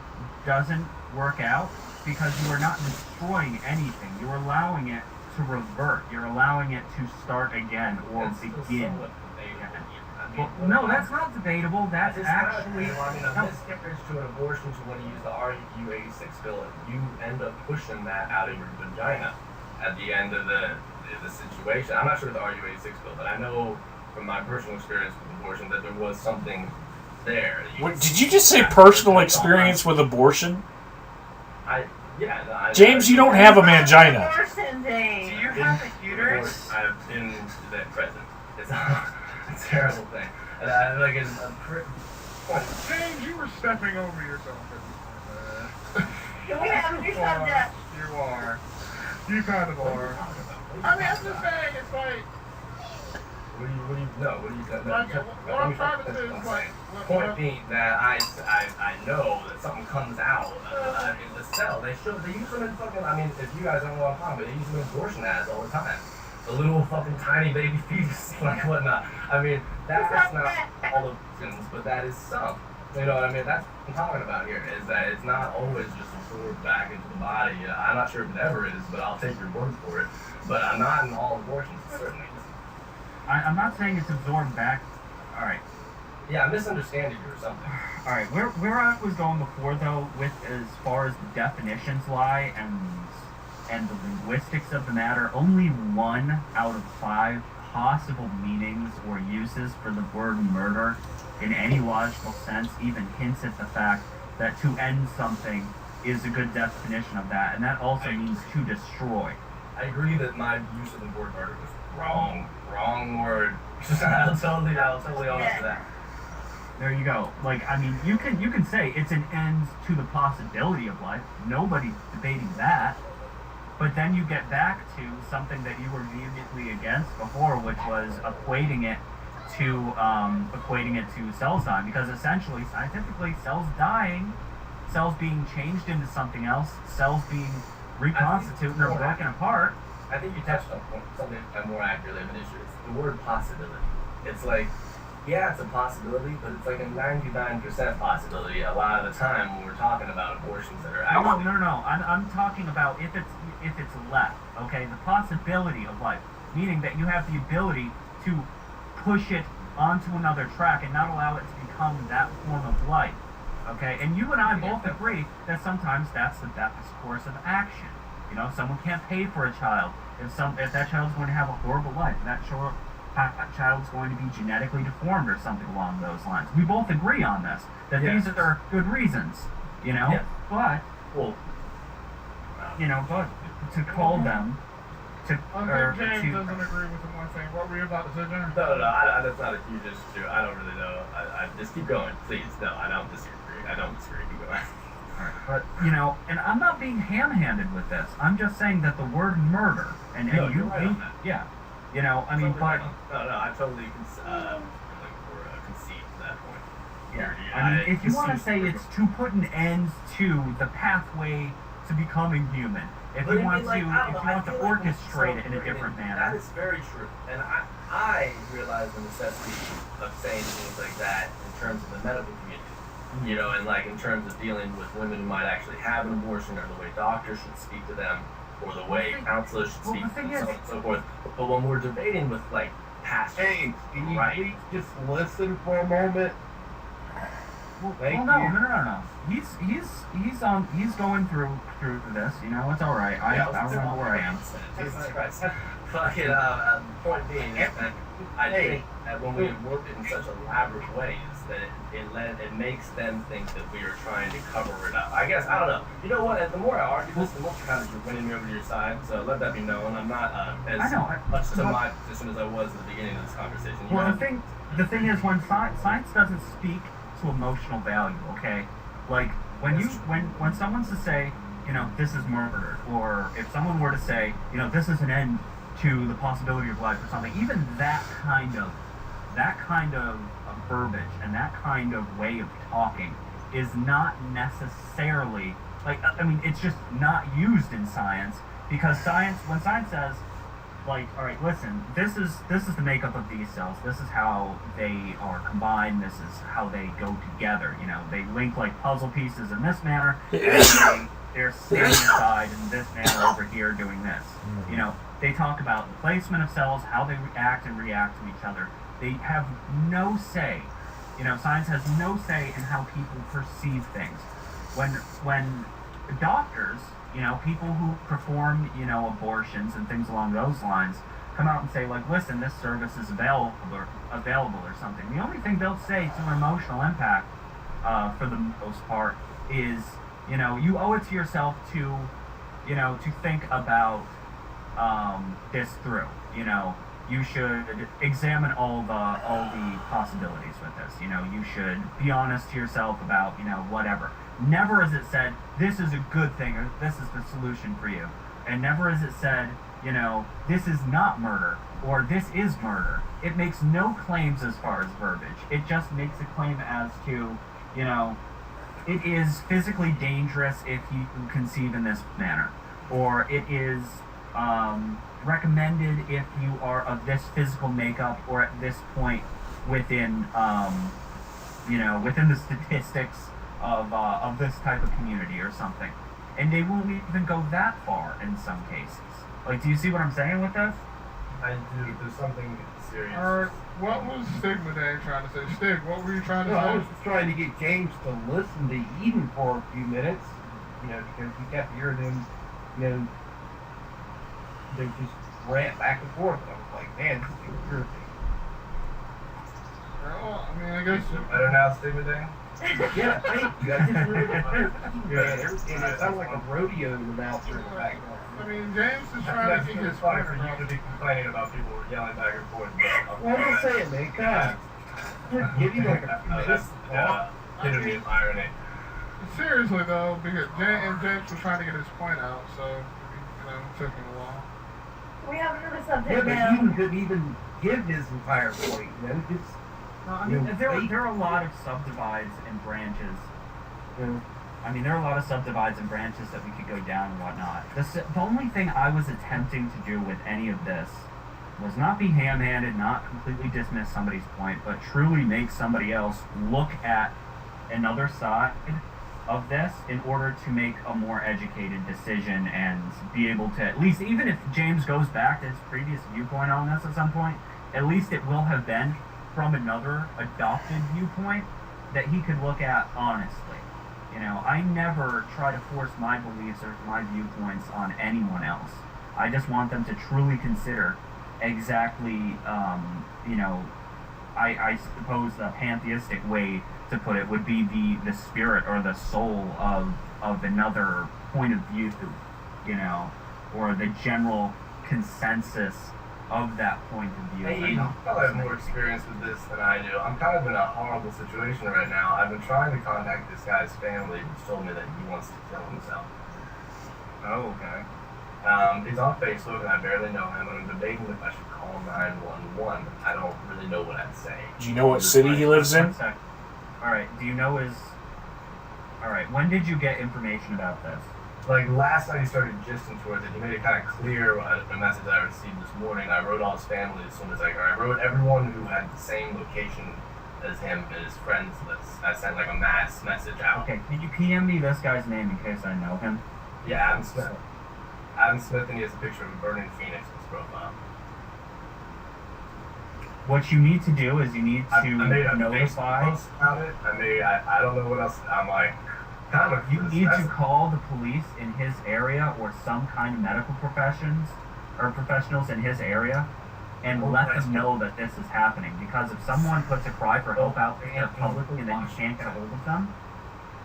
doesn't work out because you are not destroying anything. You're allowing it to revert. You're allowing it to start again or It's still begin. somewhat debatable. I Well, mean, no, that's not debatable. That's It's actually. not, I mean, no. this difference to an abortion to when you use the RU86 pill, you end up pushing that out of your vagina at the end of the situation. I'm not sure the RU86 pill, but I know from my personal experience with abortion that there was something there. Did you just say personal experience with abortion? Yeah. James, you don't have a mangina. Abortion, James. Do you you have a uterus? I've been that present. It's a terrible thing. And I like it's a James, you were stepping over yourself at this point. Can we have a new subject? You are. You kind of are. I mean, I'm just saying, it's like, What do you like what I'm trying to say is like, Point being that I know that something comes out. I mean, the cell, they use them in fucking, I mean, if you guys don't know what I'm talking about, they use them in abortion ads all the time. The little fucking tiny baby fetus, like whatnot. I mean, that's not all of things, but that is some. You know what I mean? That's what I'm talking about here, is that it's not always just absorbed back into the body. I'm not sure if it ever is, but I'll take your word for it. But I'm not in all abortions, certainly. I'm not saying it's absorbed back. All right. Yeah, I'm misunderstanding you or something. All right. Where I was going before, though, with as far as the definitions lie and the linguistics of the matter, only 1 out of 5 possible meanings or uses for the word murder in any logical sense even hints at the fact that to end something is a good definition of that, and that also means to destroy. I agree that my use of the word murder was wrong. Wrong word. I'll totally own up to that. There you go. Like, I mean, you can say it's an end to the possibility of life. Nobody's debating that. But then you get back to something that you were vehemently against before, which was equating it to cells dying, because essentially, scientifically, cells dying, cells being changed into something else, cells being reconstituted or broken apart. I think you touched on something more accurately of an issue. It's the word possibility. It's like, yeah, it's a possibility, but it's like a 99% possibility a lot of the time when we're talking about abortions that are actually... No. I'm talking about if it's left, okay? The possibility of life, meaning that you have the ability to push it onto another track and not allow it to become that form of life, okay? And you and I both agree that sometimes that's the best course of action. You know, someone can't pay for a child. If that child's going to have a horrible life, that child's going to be genetically deformed or something along those lines. We both agree on this, that these are good reasons, you know? Yes. But, Well, but to call them, I think James doesn't agree with the one thing. What were you about to say, James? No, that's not a huge issue. I don't really know. I just keep going, please. No, I don't disagree. Keep going. But, and I'm not being ham-handed with this. I'm just saying that the word murder, and No, you, you're right on that. yeah, I mean, but, I totally concede to that point. yeah, I mean, if you want to say it's to put an end to the pathway to becoming human, if you want to orchestrate it in a different manner. That is very true. And I realize the necessity of saying things like that in terms of the medical community. You know, and like in terms of dealing with women who might actually have an abortion, or the way doctors should speak to them, or the way counselors should speak to them, so on and so forth. But when we're debating with like pastors, Hey, can you please just listen for a moment? No. He's going through this. It's all right. I don't know where I am. Jesus Christ. Fucking point being is that I think that when we work it in such elaborate ways, that it makes them think that we are trying to cover it up. I guess, I don't know. You know what? The more I argue this, the more kind of you're winning me over to your side. So let that be known. I'm not as much to my position as I was at the beginning of this conversation. Well, the thing is, when science doesn't speak to emotional value, okay? Like when someone's to say, this is murder, or if someone were to say, this is an end to the possibility of life or something, even that kind of verbiage and that kind of way of talking is not necessarily it's just not used in science, because when science says, like, all right, listen, this is the makeup of these cells, this is how they are combined, this is how they go together, they link like puzzle pieces in this manner, and they're standing aside in this manner over here doing this. They talk about the placement of cells, how they act and react to each other. They have no say. Science has no say in how people perceive things. When doctors, people who perform, abortions and things along those lines, come out and say, like, listen, this service is available or something, the only thing they'll say to an emotional impact, for the most part, is, you owe it to yourself to think about this through. You know, you should examine all the possibilities with this. You know, you should be honest to yourself about, you know, whatever. Never is it said, this is a good thing, or this is the solution for you. And never is it said, you know, this is not murder, or this is murder. It makes no claims as far as verbiage. It just makes a claim as to, you know, it is physically dangerous if you conceive in this manner. Or it is recommended if you are of this physical makeup or at this point within, you know, within the statistics of this type of community or something. And they won't even go that far in some cases. Like, do you see what I'm saying with this? I do. There's something serious. Alright, what was Stigma Day trying to say? Stig, what were you trying to No, I say? was just trying to get James to listen to Eden for a few minutes, you know, because he kept hearing them, you know, they just rant back and forth. And I was like, man, this is irritating. Well, I mean, I guess. Better now, Stigma Day? Yeah, thank you. I just heard it better, and it sounds like a rodeo announcer in the background. I mean, James is I trying to think get it's his funny point for you across. to be complaining about people yelling back and forth. Well, I'm just saying, man, God, give you like a few minutes to talk. Epitome of irony. Seriously though, because James was trying to get his point out, so you know, it took him a while. We have another Yeah, subject but now. Eden couldn't even give his entire point, you know, it's, No, I You mean, know, there are a lot of subdivides and branches. you know, I mean, there are a lot of subdivides and branches that we could go down and whatnot. The only thing I was attempting to do with any of this was not be ham-handed, not completely dismiss somebody's point, but truly make somebody else look at another side of this in order to make a more educated decision and be able to, at least, even if James goes back to his previous viewpoint on this at some point, at least it will have been from another adopted viewpoint that he could look at honestly. You know, I never try to force my beliefs or my viewpoints on anyone else. I just want them to truly consider exactly, you know, I suppose the pantheistic way to put it would be the spirit or the soul of another point of view, you know, or the general consensus of that point of view. Hey, you probably have more experience with this than I do. I'm kind of in a horrible situation right now. I've been trying to contact this guy's family, who's told me that he wants to kill himself. Oh, okay. He's on Facebook, and I barely know him, and I'm debating if I should call 911. I don't really know what I'd say. Do you know what city he lives in? One sec. Alright, do you know his... Alright, when did you get information about this? Like, last night he started gisting towards it. He made it kind of clear a message I received this morning. I wrote all his family as soon as I wrote everyone who had the same location as him and his friends list. I sent like a mass message out. Okay, can you PM me this guy's name in case I know him? Yeah, Adam Smith. Adam Smith, and he has a picture of a burning phoenix in his profile. What you need to do is you need to I made a notify... Facebook post about it. I don't know what else. I'm like, kind of. You need to call the police in his area or some kind of medical professionals in his area and let them know that this is happening. Because if someone puts a cry for help out there publicly and then you can't get a hold of them,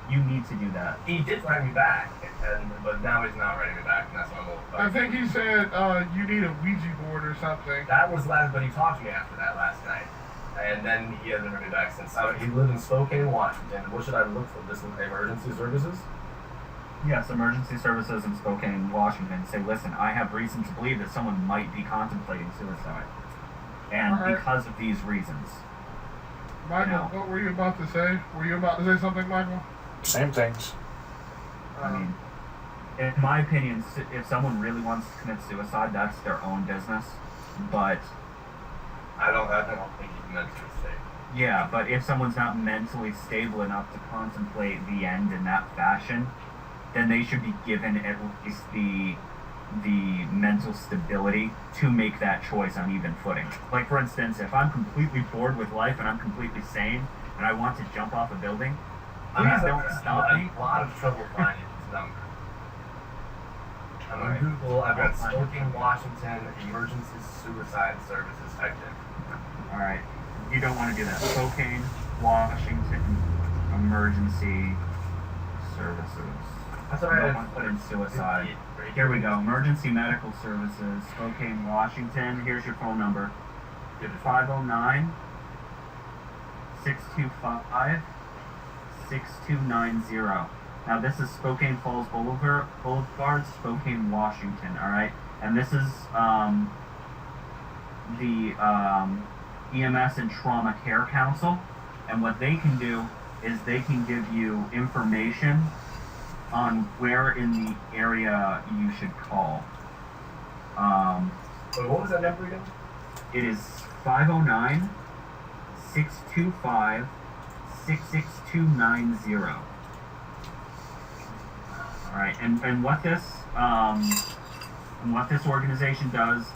you need to do that. He did write me back, but now he's not writing me back, and that's why I'm a little I think he said you need a Ouija board or something. That was last, but he talked to me after that last night. And then he hasn't written me back since. He lived in Spokane, Washington. What should I look for? Just emergency services? Yes, emergency services in Spokane, Washington say, listen, I have reason to believe that someone might be contemplating suicide. And Alright. because of these reasons. Michael, No. what were you about to say? Were you about to say something, Michael? Same things. I mean, in my opinion, if someone really wants to commit suicide, that's their own business. But I don't think he's mentally stable. yeah, but if someone's not mentally stable enough to contemplate the end in that fashion, then they should be given at least the mental stability to make that choice on even footing. Like, for instance, if I'm completely bored with life and I'm completely sane and I want to jump off a building, please don't stop me. A lot of trouble finding his number. I'm on Google. I've got Spokane, Washington, emergency suicide services typed in. Alright, you don't want to do that. Spokane, Washington, emergency services. That's I what I don't had. want to put in suicide. Here we go. Emergency Medical Services, Spokane, Washington. Here's your phone number. 509 625 6290. Now this is Spokane Falls Boulevard, Spokane, Washington. All right, and this is the EMS and Trauma Care Council, and what they can do is they can give you information on where in the area you should call. Wait, what was that number again? It is 509 625 66290. Alright, and what this organization does,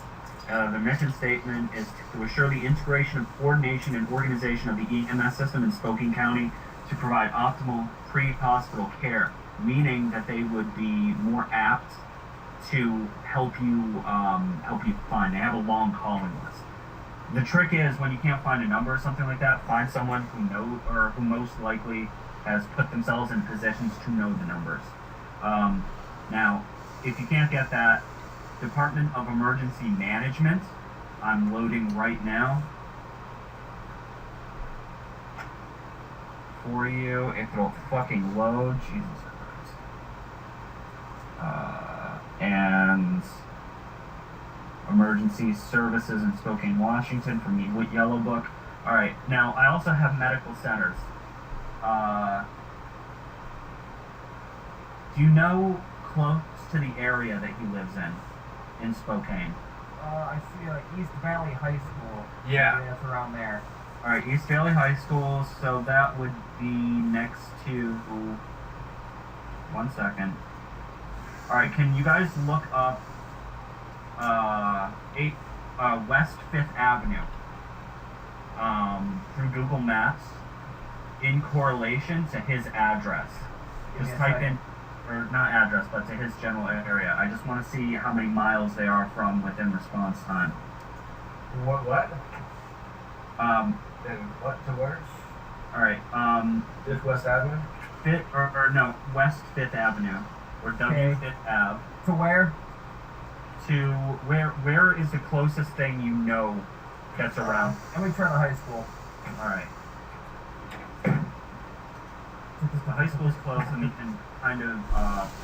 the mission statement is to assure the integration of coordination and organization of the EMS system in Spokane County to provide optimal pre-hospital care, meaning that they would be more apt to help you find. They have a long calling list. The trick is when you can't find a number or something like that, find someone who knows or who most likely has put themselves in positions to know the numbers. Now, if you can't get that, Department of Emergency Management, I'm loading right now for you. If it'll fucking load, Jesus Christ. And Emergency Services in Spokane, Washington from the Yellow Book. Alright, now I also have medical centers. Do you know close to the area that he lives in Spokane? I see East Valley High School. Yeah. It's around there. Alright, East Valley High School, so that would be next to... One second. Alright, can you guys look up West 5th Avenue through Google Maps in correlation to his address? Just type in, or not address, but to his general area. I just want to see how many miles they are from within response time. What? Um, And what to where? Alright, Just West Avenue? no, West 5th Avenue, or W Okay. 5th Ave. To where? To where is the closest thing you know that's around? Let me try the high school. Alright. The high school is close and you can kind of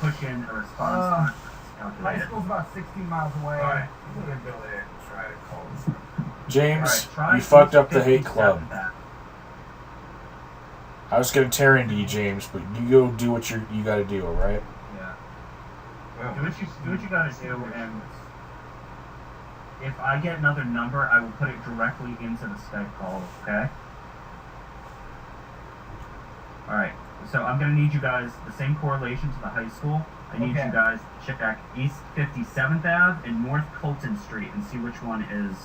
push in a response time that's High calculated. school's about 16 miles away. Alright, I'm gonna go there and try to call this. James, Alright, try you fucked up the 57 hate club. that. I was gonna tear into you, James, but you go do what you gotta do, alright? Yeah. Do what you gotta do, and if I get another number, I will put it directly into the Skype call, okay? Alright, so I'm gonna need you guys, the same correlation to the high school, I need Okay. you guys to check back East 57th Ave and North Colton Street and see which one is